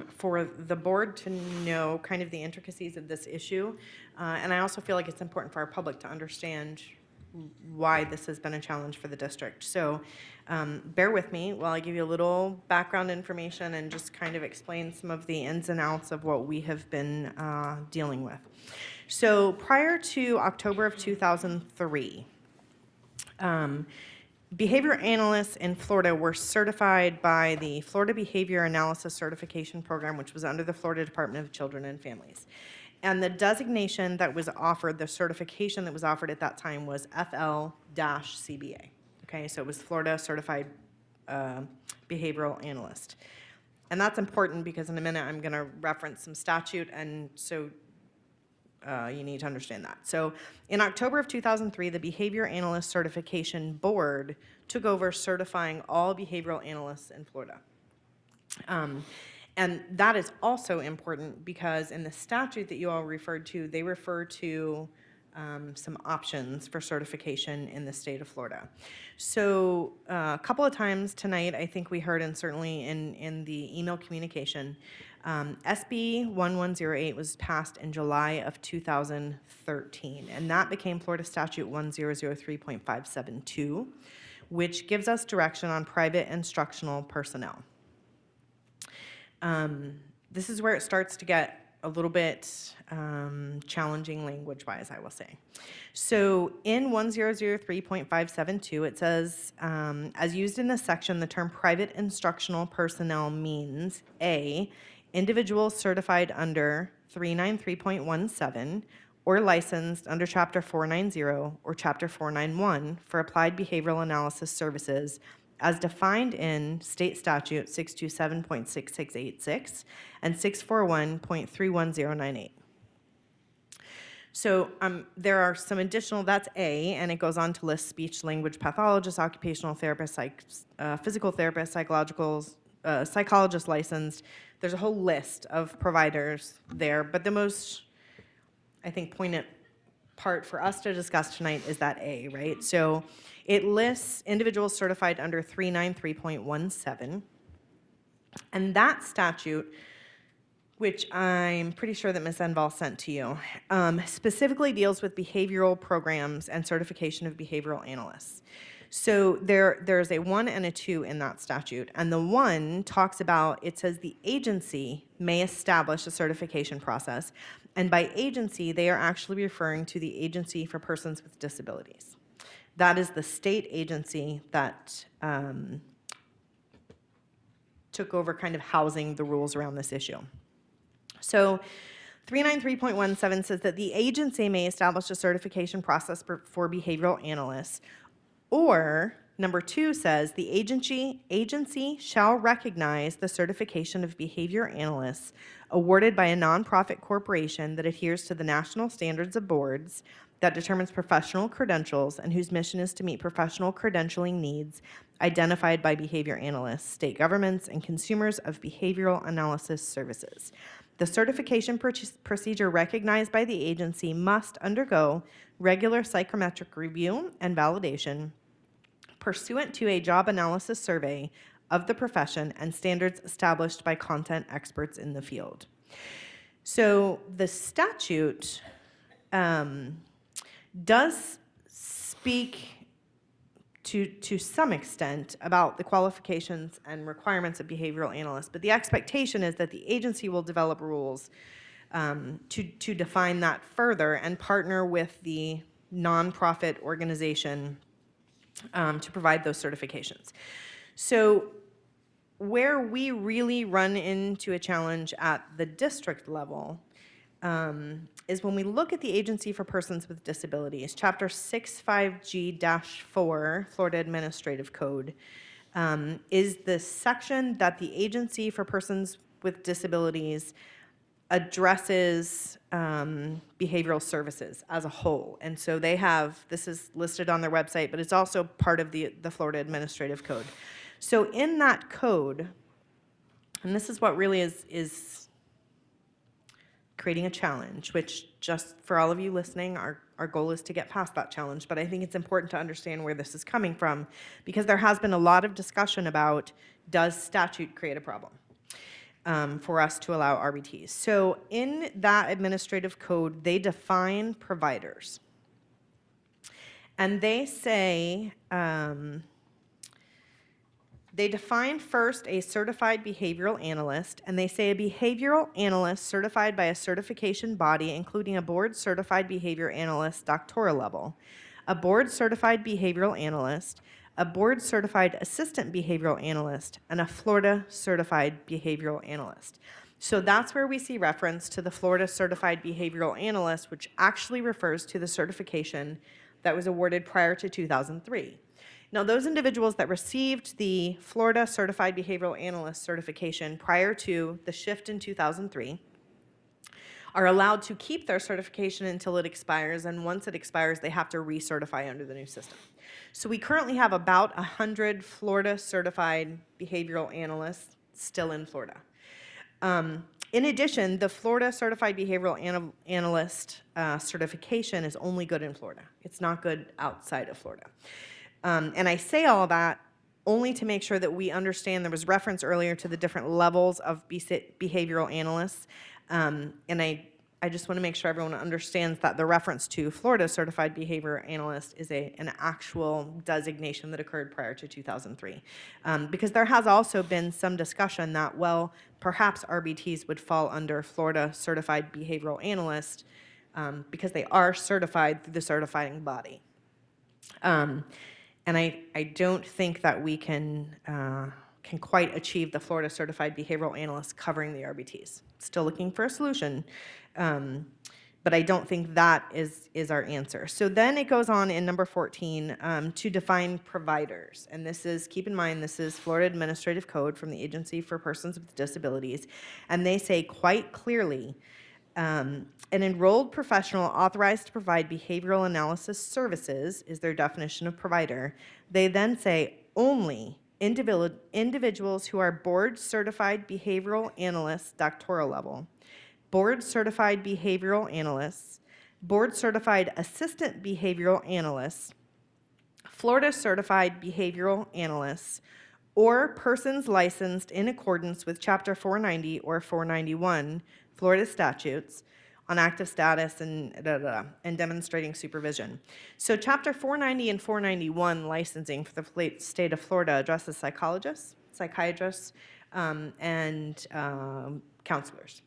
for the board to know kind of the intricacies of this issue, and I also feel like it's important for our public to understand why this has been a challenge for the district. So bear with me while I give you a little background information and just kind of explain some of the ins and outs of what we have been dealing with. So prior to October of 2003, behavior analysts in Florida were certified by the Florida Behavior Analysis Certification Program, which was under the Florida Department of Children and Families. And the designation that was offered, the certification that was offered at that time, was FL-CBA. Okay, so it was Florida Certified Behavioral Analyst. And that's important because in a minute I'm going to reference some statute, and so you need to understand that. So in October of 2003, the Behavior Analyst Certification Board took over certifying all behavioral analysts in Florida. And that is also important because in the statute that you all referred to, they refer to some options for certification in the state of Florida. So a couple of times tonight, I think we heard, and certainly in the email communication, SB 1108 was passed in July of 2013, and that became Florida Statute 1003.572, which gives us direction on private instructional personnel. This is where it starts to get a little bit challenging language-wise, I will say. So in 1003.572, it says, as used in this section, the term private instructional personnel means A, individuals certified under 393.17 or licensed under Chapter 490 or Chapter 491 for applied behavioral analysis services as defined in State Statute 627.6686 and 641.31098. So there are some additional, that's A, and it goes on to list speech language pathologists, occupational therapists, physical therapists, psychologists licensed. There's a whole list of providers there, but the most, I think, poignant part for us to discuss tonight is that A, right? So it lists individuals certified under 393.17, and that statute, which I'm pretty sure that Ms. Enval sent to you, specifically deals with behavioral programs and certification of behavioral analysts. So there's a 1 and a 2 in that statute, and the 1 talks about, it says the agency may establish a certification process, and by agency, they are actually referring to the Agency for Persons with Disabilities. That is the state agency that took over kind of housing the rules around this issue. So 393.17 says that the agency may establish a certification process for behavioral analysts, or number 2 says the agency shall recognize the certification of behavior analysts awarded by a nonprofit corporation that adheres to the national standards of boards, that determines professional credentials, and whose mission is to meet professional credentialing needs identified by behavior analysts, state governments, and consumers of behavioral analysis services. The certification procedure recognized by the agency must undergo regular psychometric review and validation pursuant to a job analysis survey of the profession and standards established by content experts in the field. So the statute does speak to some extent about the qualifications and requirements of behavioral analysts, but the expectation is that the agency will develop rules to define that further and partner with the nonprofit organization to provide those certifications. So where we really run into a challenge at the district level is when we look at the Agency for Persons with Disabilities, Chapter 65G-4, Florida Administrative Code, is the section that the Agency for Persons with Disabilities addresses behavioral services as a whole. And so they have, this is listed on their website, but it's also part of the Florida Administrative Code. So in that code, and this is what really is creating a challenge, which just for all of you listening, our goal is to get past that challenge, but I think it's important to understand where this is coming from, because there has been a lot of discussion about, does statute create a problem for us to allow RBTs? So in that administrative code, they define providers. And they say, they define first a certified behavioral analyst, and they say a behavioral analyst certified by a certification body, including a board-certified behavior analyst doctoral level, a board-certified behavioral analyst, a board-certified assistant behavioral analyst, and a Florida-certified behavioral analyst. So that's where we see reference to the Florida-certified behavioral analyst, which actually refers to the certification that was awarded prior to 2003. Now, those individuals that received the Florida Certified Behavioral Analyst certification prior to the shift in 2003 are allowed to keep their certification until it expires, and once it expires, they have to recertify under the new system. So we currently have about 100 Florida Certified Behavioral Analysts still in Florida. In addition, the Florida Certified Behavioral Analyst certification is only good in Florida. It's not good outside of Florida. And I say all that only to make sure that we understand, there was reference earlier to the different levels of behavioral analysts. And I just want to make sure everyone understands that the reference to Florida Certified Behavior Analyst is an actual designation that occurred prior to 2003. Because there has also been some discussion that, well, perhaps RBTs would fall under Florida Certified Behavioral Analyst because they are certified through the certifying body. And I don't think that we can quite achieve the Florida Certified Behavioral Analyst covering the RBTs. Still looking for a solution, but I don't think that is our answer. So then it goes on in number 14 to define providers. And this is, keep in mind, this is Florida Administrative Code from the Agency for Persons with Disabilities. And they say quite clearly, an enrolled professional authorized to provide behavioral analysis services is their definition of provider. They then say only individuals who are board-certified behavioral analysts doctoral level, board-certified behavioral analysts, board-certified assistant behavioral analysts, Florida-certified behavioral analysts, or persons licensed in accordance with Chapter 490 or 491 Florida statutes on active status and demonstrating supervision. So Chapter 490 and 491 licensing for the state of Florida addresses psychologists, psychiatrists, and counselors.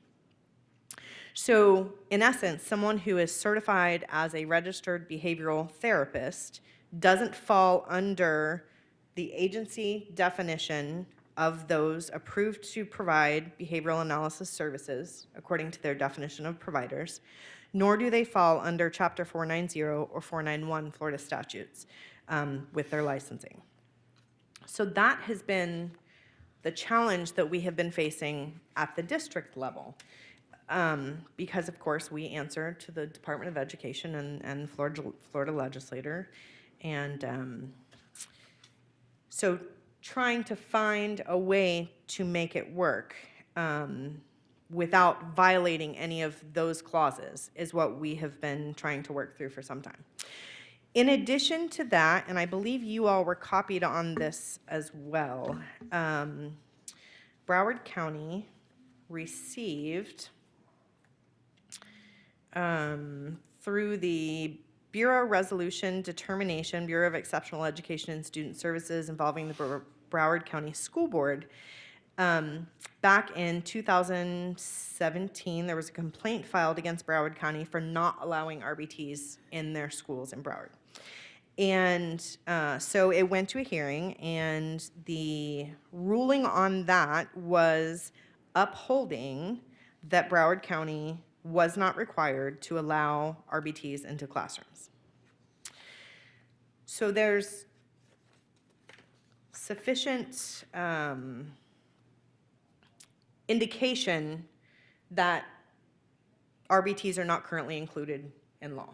So in essence, someone who is certified as a registered behavioral therapist doesn't fall under the agency definition of those approved to provide behavioral analysis services according to their definition of providers, nor do they fall under Chapter 490 or 491 Florida statutes with their licensing. So that has been the challenge that we have been facing at the district level. Because, of course, we answer to the Department of Education and Florida legislator. And so trying to find a way to make it work without violating any of those clauses is what we have been trying to work through for some time. In addition to that, and I believe you all were copied on this as well, Broward County received through the Bureau Resolution Determination, Bureau of Exceptional Education and Student Services involving the Broward County School Board. Back in 2017, there was a complaint filed against Broward County for not allowing RBTs in their schools in Broward. And so it went to a hearing, and the ruling on that was upholding that Broward County was not required to allow RBTs into classrooms. So there's sufficient indication that RBTs are not currently included in law.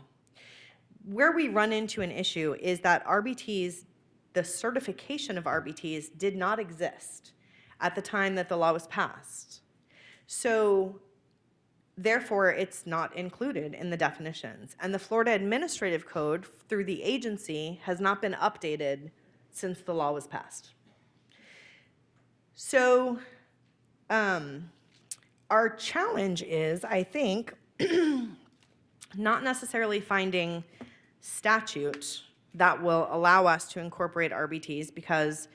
Where we run into an issue is that RBTs, the certification of RBTs, did not exist at the time that the law was passed. So therefore, it's not included in the definitions. And the Florida Administrative Code, through the agency, has not been updated since the law was passed. So our challenge is, I think, not necessarily finding statute that will allow us to incorporate RBTs, because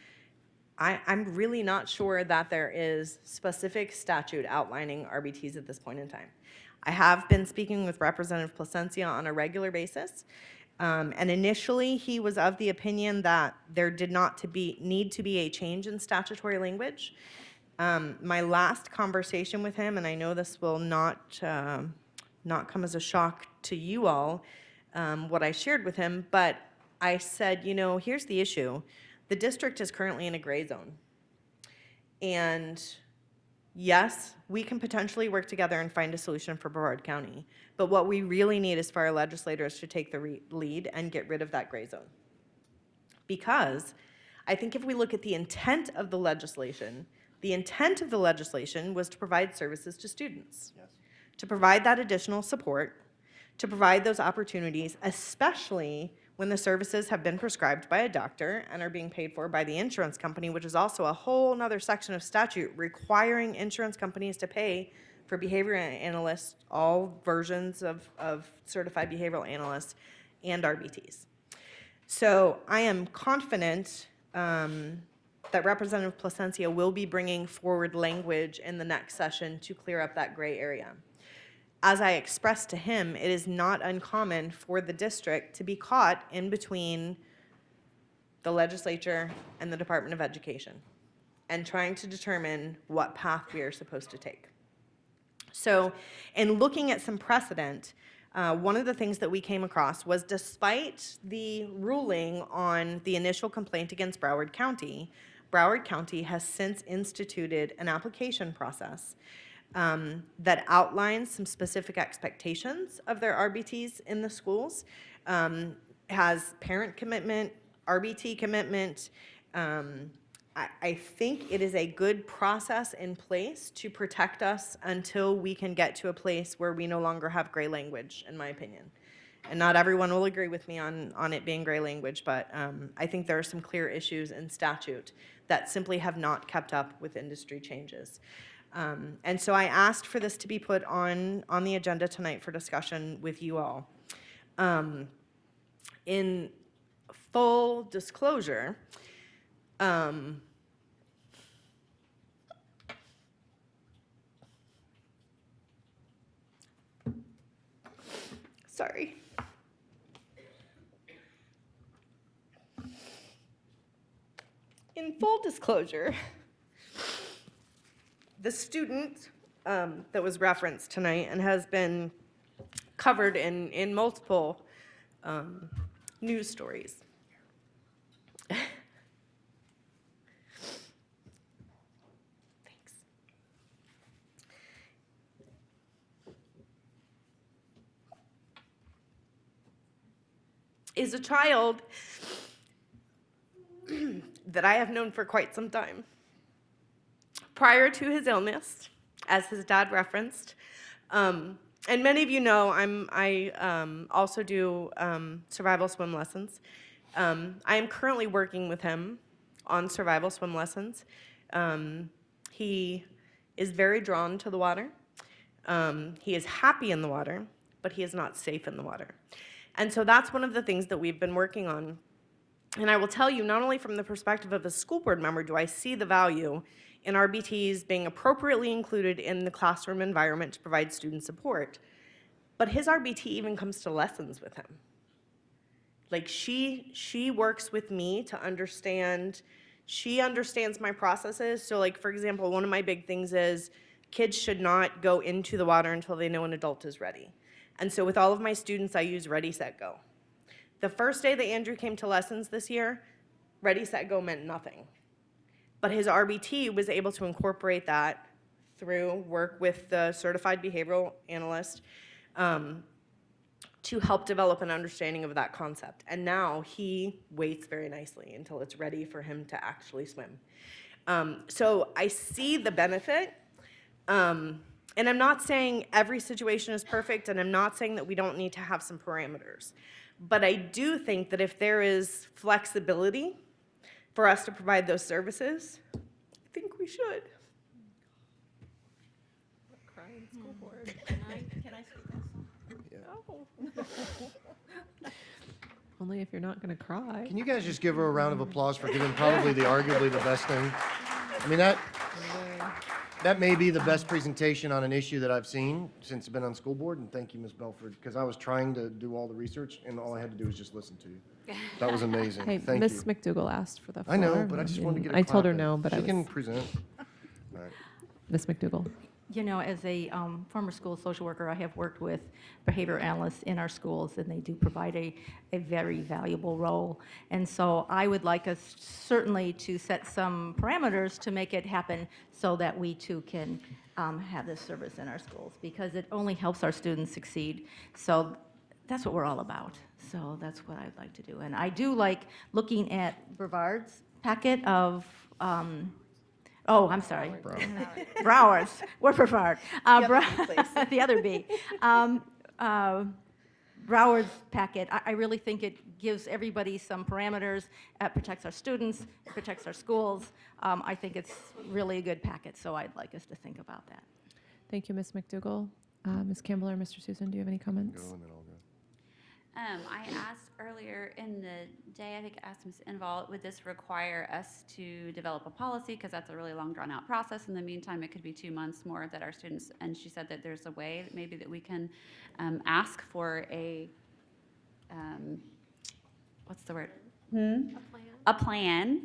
I'm really not sure that there is specific statute outlining RBTs at this point in time. I have been speaking with Representative Placencia on a regular basis, and initially he was of the opinion that there did not need to be a change in statutory language. My last conversation with him, and I know this will not come as a shock to you all, what I shared with him, but I said, you know, here's the issue. The district is currently in a gray zone. And yes, we can potentially work together and find a solution for Broward County. But what we really need is for our legislators to take the lead and get rid of that gray zone. Because I think if we look at the intent of the legislation, the intent of the legislation was to provide services to students, yes, to provide that additional support, to provide those opportunities, especially when the services have been prescribed by a doctor and are being paid for by the insurance company, which is also a whole other section of statute requiring insurance companies to pay for behavioral analysts, all versions of certified behavioral analysts, and RBTs. So I am confident that Representative Placencia will be bringing forward language in the next session to clear up that gray area. As I expressed to him, it is not uncommon for the district to be caught in between the legislature and the Department of Education and trying to determine what path we are supposed to take. So in looking at some precedent, one of the things that we came across was, despite the ruling on the initial complaint against Broward County has since instituted an application process that outlines some specific expectations of their RBTs in the schools, has parent commitment, RBT commitment. I think it is a good process in place to protect us until we can get to a place where we no longer have gray language, in my opinion. And not everyone will agree with me on it being gray language, but I think there are some clear issues in statute that simply have not kept up with industry changes. And so I asked for this to be put on the agenda tonight for discussion with you all. In full disclosure, sorry. In full disclosure, the student that was referenced tonight and has been covered in multiple news stories. Thanks. Is a child that I have known for quite some time. Prior to his illness, as his dad referenced, and many of you know I also do survival swim lessons. I am currently working with him on survival swim lessons. He is very drawn to the water. He is happy in the water, but he is not safe in the water. And so that's one of the things that we've been working on. And I will tell you, not only from the perspective of a school board member do I see the value in RBTs being appropriately included in the classroom environment to provide student support, but his RBT even comes to lessons with him. Like she works with me to understand, she understands my processes. So like, for example, one of my big things is kids should not go into the water until they know an adult is ready. And so with all of my students, I use Ready, Set, Go. The first day that Andrew came to lessons this year, Ready, Set, Go meant nothing. But his RBT was able to incorporate that through work with the certified behavioral analyst to help develop an understanding of that concept. And now he waits very nicely until it's ready for him to actually swim. So I see the benefit. And I'm not saying every situation is perfect, and I'm not saying that we don't need to have some parameters. But I do think that if there is flexibility for us to provide those services, I think we should. Crying school board. Can I speak this? Only if you're not going to cry. Can you guys just give her a round of applause for giving probably arguably the best thing? I mean, that may be the best presentation on an issue that I've seen since I've been on school board, and thank you, Ms. Belford, because I was trying to do all the research, and all I had to do was just listen to you. That was amazing. Hey, Thank Miss you. McDougall asked for the floor. I know, but I just wanted to get a I told her clap in. no, but she I was... can present. All right. Miss McDougall. You know, as a former school social worker, I have worked with behavior analysts in our schools, and they do provide a very valuable role. And so I would like us certainly to set some parameters to make it happen so that we too can have this service in our schools, because it only helps our students succeed. So that's what we're all about. So that's what I'd like to do. And I do like looking at Brevard's packet of oh, I'm sorry. Broward's. We're Brevard. The other B. Broward's packet, I really think it gives everybody some parameters. It protects our students. It protects our schools. I think it's really a good packet, so I'd like us to think about that. Thank you, Miss McDougall. Ms. Campbell or Mr. Susin, do you have any comments? Go and then I'll go. I asked earlier in the day, I think I asked Ms. Inval, would this require us to develop a policy? Because that's a really long, drawn-out process. In the meantime, it could be 2 months more that our students, and she said that there's a way that maybe that we can ask for a, what's the word? A plan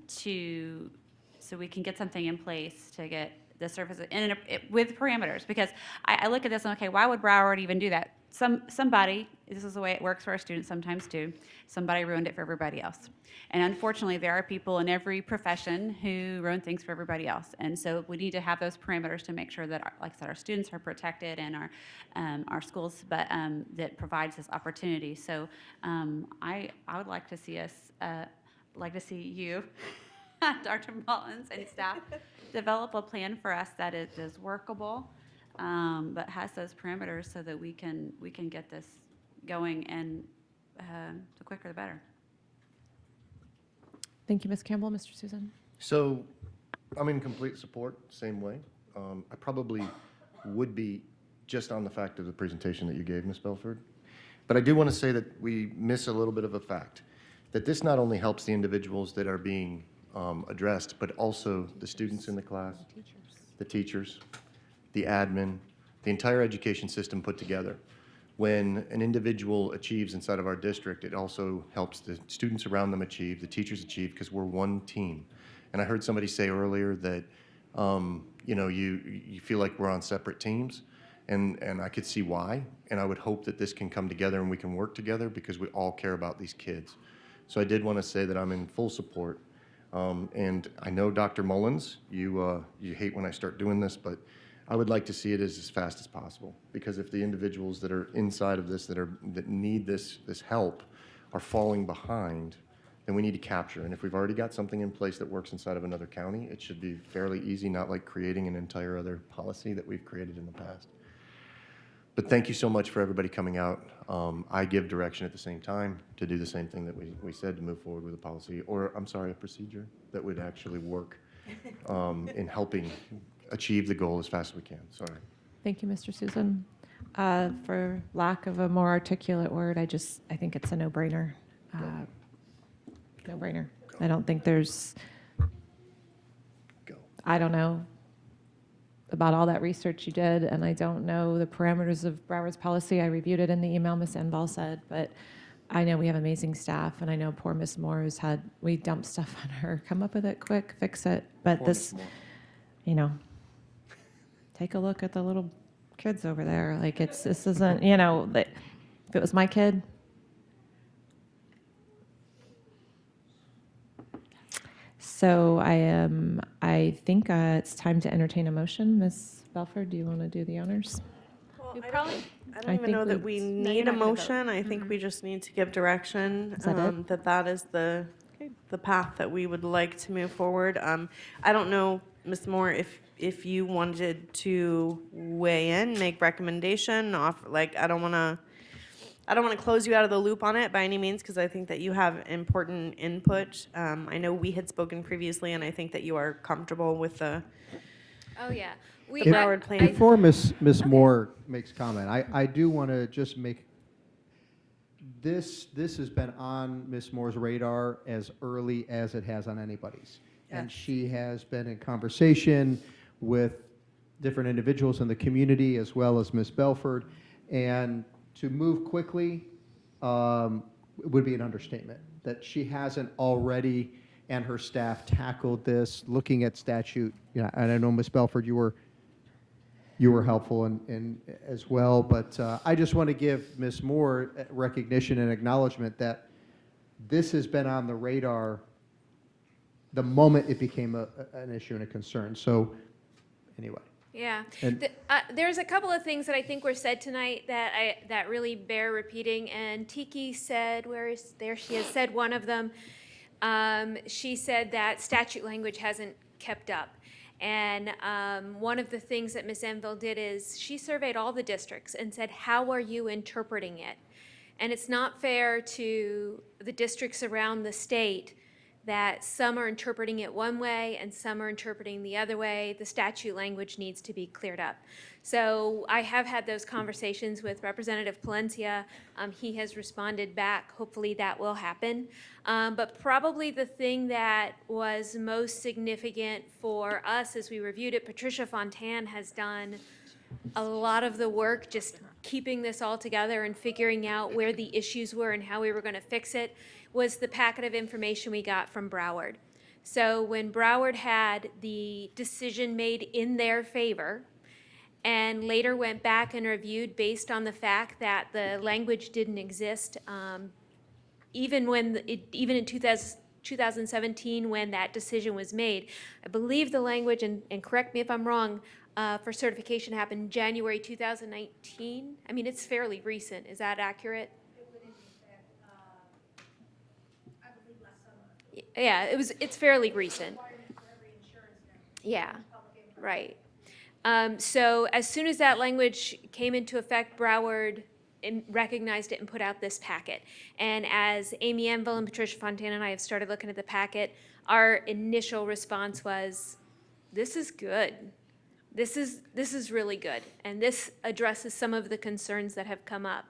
so we can get something in place to get the service with parameters. Because I look at this and, okay, why would Broward even do that? Somebody, this is the way it works for our students sometimes too, somebody ruined it for everybody else. And unfortunately, there are people in every profession who ruin things for everybody else. And so we need to have those parameters to make sure that, like I said, our students are protected and our schools, but that provides this opportunity. So I would like to see us, you, Dr. Mullins and staff, develop a plan for us that is workable, but has those parameters so that we can get this going, and the quicker the better. Thank you, Ms. Campbell. Mr. Susin? So I'm in complete support, same way. I probably would be just on the fact of the presentation that you gave, Ms. Belford. But I do want to say that we miss a little bit of a fact, that this not only helps the individuals that are being addressed, but also the students in the class, the teachers, the admin, the entire education system put together. When an individual achieves inside of our district, it also helps the students around them achieve, the teachers achieve, because we're one team. And I heard somebody say earlier that you feel like we're on separate teams, and I could see why, and I would hope that this can come together and we can work together because we all care about these kids. So I did want to say that I'm in full support. And I know, Dr. Mullins, you hate when I start doing this, but I would like to see it as fast as possible, because if the individuals that are inside of this that need this help are falling behind, then we need to capture. And if we've already got something in place that works inside of another county, it should be fairly easy, not like creating an entire other policy that we've created in the past. But thank you so much for everybody coming out. I give direction at the same time to do the same thing that we said, to move forward with a policy, or I'm sorry, a procedure that would actually work in helping achieve the goal as fast as we can. Sorry. Thank you, Mr. Susan. For lack of a more articulate word, I think it's a no-brainer. No-brainer. I don't think there's, I don't know about all that research you did, and I don't know the parameters of Broward's policy. I reviewed it in the email Ms. Enval said, but I know we have amazing staff, and I know poor Ms. Moore we dumped stuff on her. Come up with it quick, fix it. But Poor this, Ms. Moore. Take a look at the little kids over there. Like, this isn't, if it was my kid. So I think it's time to entertain a motion. Ms. Belford, do you want to do the honors? Well, You I probably- don't I even know think that we need a motion. I think we just need to give direction Is that it? that is the path that we would like to move forward. I don't know, Ms. Moore, if you wanted to weigh in, make recommendation, I don't want to close you out of the loop on it by any means, because I think that you have important input. I know we had spoken previously, and I think that you are comfortable with the Oh, yeah. Broward plan. Before Ms. Moore makes comment, I do want to just make, this has been on Ms. Moore's radar as early as it has on anybody's. And she has been in conversation with different individuals in the community, as well as Ms. Belford. And to move quickly would be an understatement. That she hasn't already, and her staff, tackled this, looking at statute. And I know, Ms. Belford, you were helpful in as well. But I just want to give Ms. Moore recognition and acknowledgement that this has been on the radar the moment it became an issue and a concern. So anyway. Yeah. And- There's a couple of things that I think were said tonight that really bear repeating. And Tiki said, where is there? She has said one of them. She said that statute language hasn't kept up. And one of the things that Ms. Enville did is she surveyed all the districts and said, how are you interpreting it? And it's not fair to the districts around the state that some are interpreting it one way and some are interpreting the other way. The statute language needs to be cleared up. So I have had those conversations with Representative Palencia. He has responded back. Hopefully that will happen. But probably the thing that was most significant for us as we reviewed it, Patricia Fontan has done a lot of the work just keeping this all together and figuring out where the issues were and how we were going to fix it, was the packet of information we got from Broward. So when Broward had the decision made in their favor and later went back and reviewed based on the fact that the language didn't exist, even in 2017 when that decision was made, I believe the language, and correct me if I'm wrong, for certification happened January 2019. I mean, it's fairly recent. Is that accurate? Yeah, it's fairly recent. Yeah, right. So as soon as that language came into effect, Broward recognized it and put out this packet. And as Amy Enville and Patricia Fontaine and I have started looking at the packet, our initial response was, this is good. This is really good. And this addresses some of the concerns that have come up.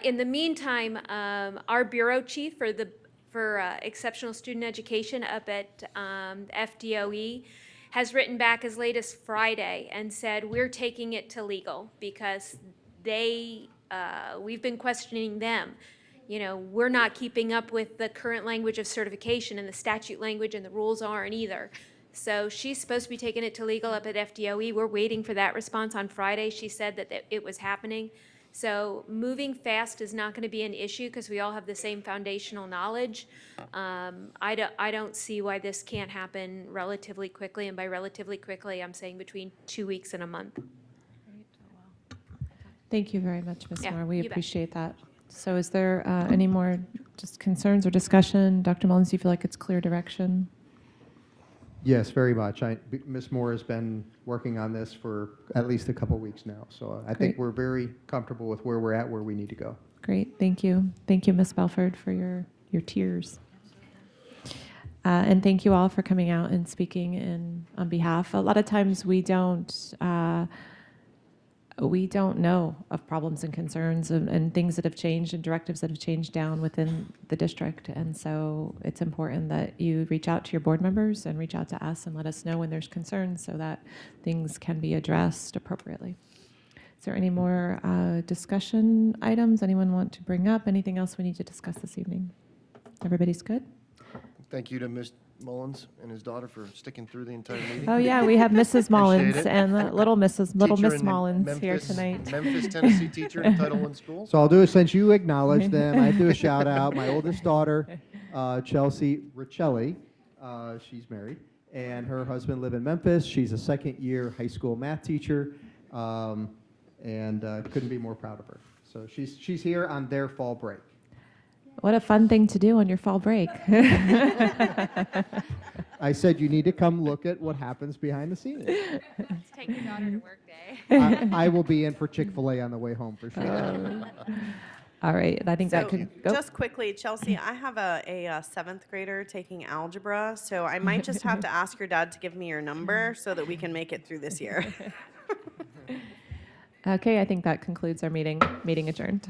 In the meantime, our bureau chief for exceptional student education up at FDOE has written back as late as Friday and said, we're taking it to legal because we've been questioning them. You know, we're not keeping up with the current language of certification, and the statute language and the rules aren't either. So she's supposed to be taking it to legal up at FDOE. We're waiting for that response on Friday. She said that it was happening. So moving fast is not going to be an issue because we all have the same foundational knowledge. I don't see why this can't happen relatively quickly, and by relatively quickly, I'm saying between 2 weeks and a month. Thank you very much, Ms. Yeah, Moore. We you bet. appreciate that. So is there any more just concerns or discussion? Dr. Mullins, do you feel like it's clear direction? Yes, very much. Ms. Moore has been working on this for at least a couple weeks now, so I think Great. we're very comfortable with where we're at, where we need to go. Great, thank you. Thank you, Ms. Belford, for your tears. And thank you all for coming out and speaking on behalf. A lot of times we don't know of problems and concerns and things that have changed and directives that have changed down within the district. And so it's important that you reach out to your board members and reach out to us and let us know when there's concerns so that things can be addressed appropriately. Is there any more discussion items anyone want to bring up? Anything else we need to discuss this evening? Everybody's good? Thank you to Ms. Mullins and his daughter for sticking through the entire meeting. Oh yeah, we have Mrs. Mullins it. and little Miss Teacher in Mullins here Memphis- tonight. Memphis, Tennessee teacher in Title I school. So I'll do it since you acknowledge them. I do a shout out. My oldest daughter, Chelsea Richelli, she's married, and her husband live in Memphis. She's a second-year high school math teacher, and couldn't be more proud of her. So she's here on their fall break. What a fun thing to do on your fall break. I said you need to come look at what happens behind the scenes. Take your daughter to work day. I will be in for Chick-fil-A on the way home for sure. All right, I think that So, could go. just quickly, Chelsea, I have a seventh grader taking algebra, so I might just have to ask your dad to give me your number so that we can make it through this year. Okay, I think that concludes our meeting. Meeting adjourned.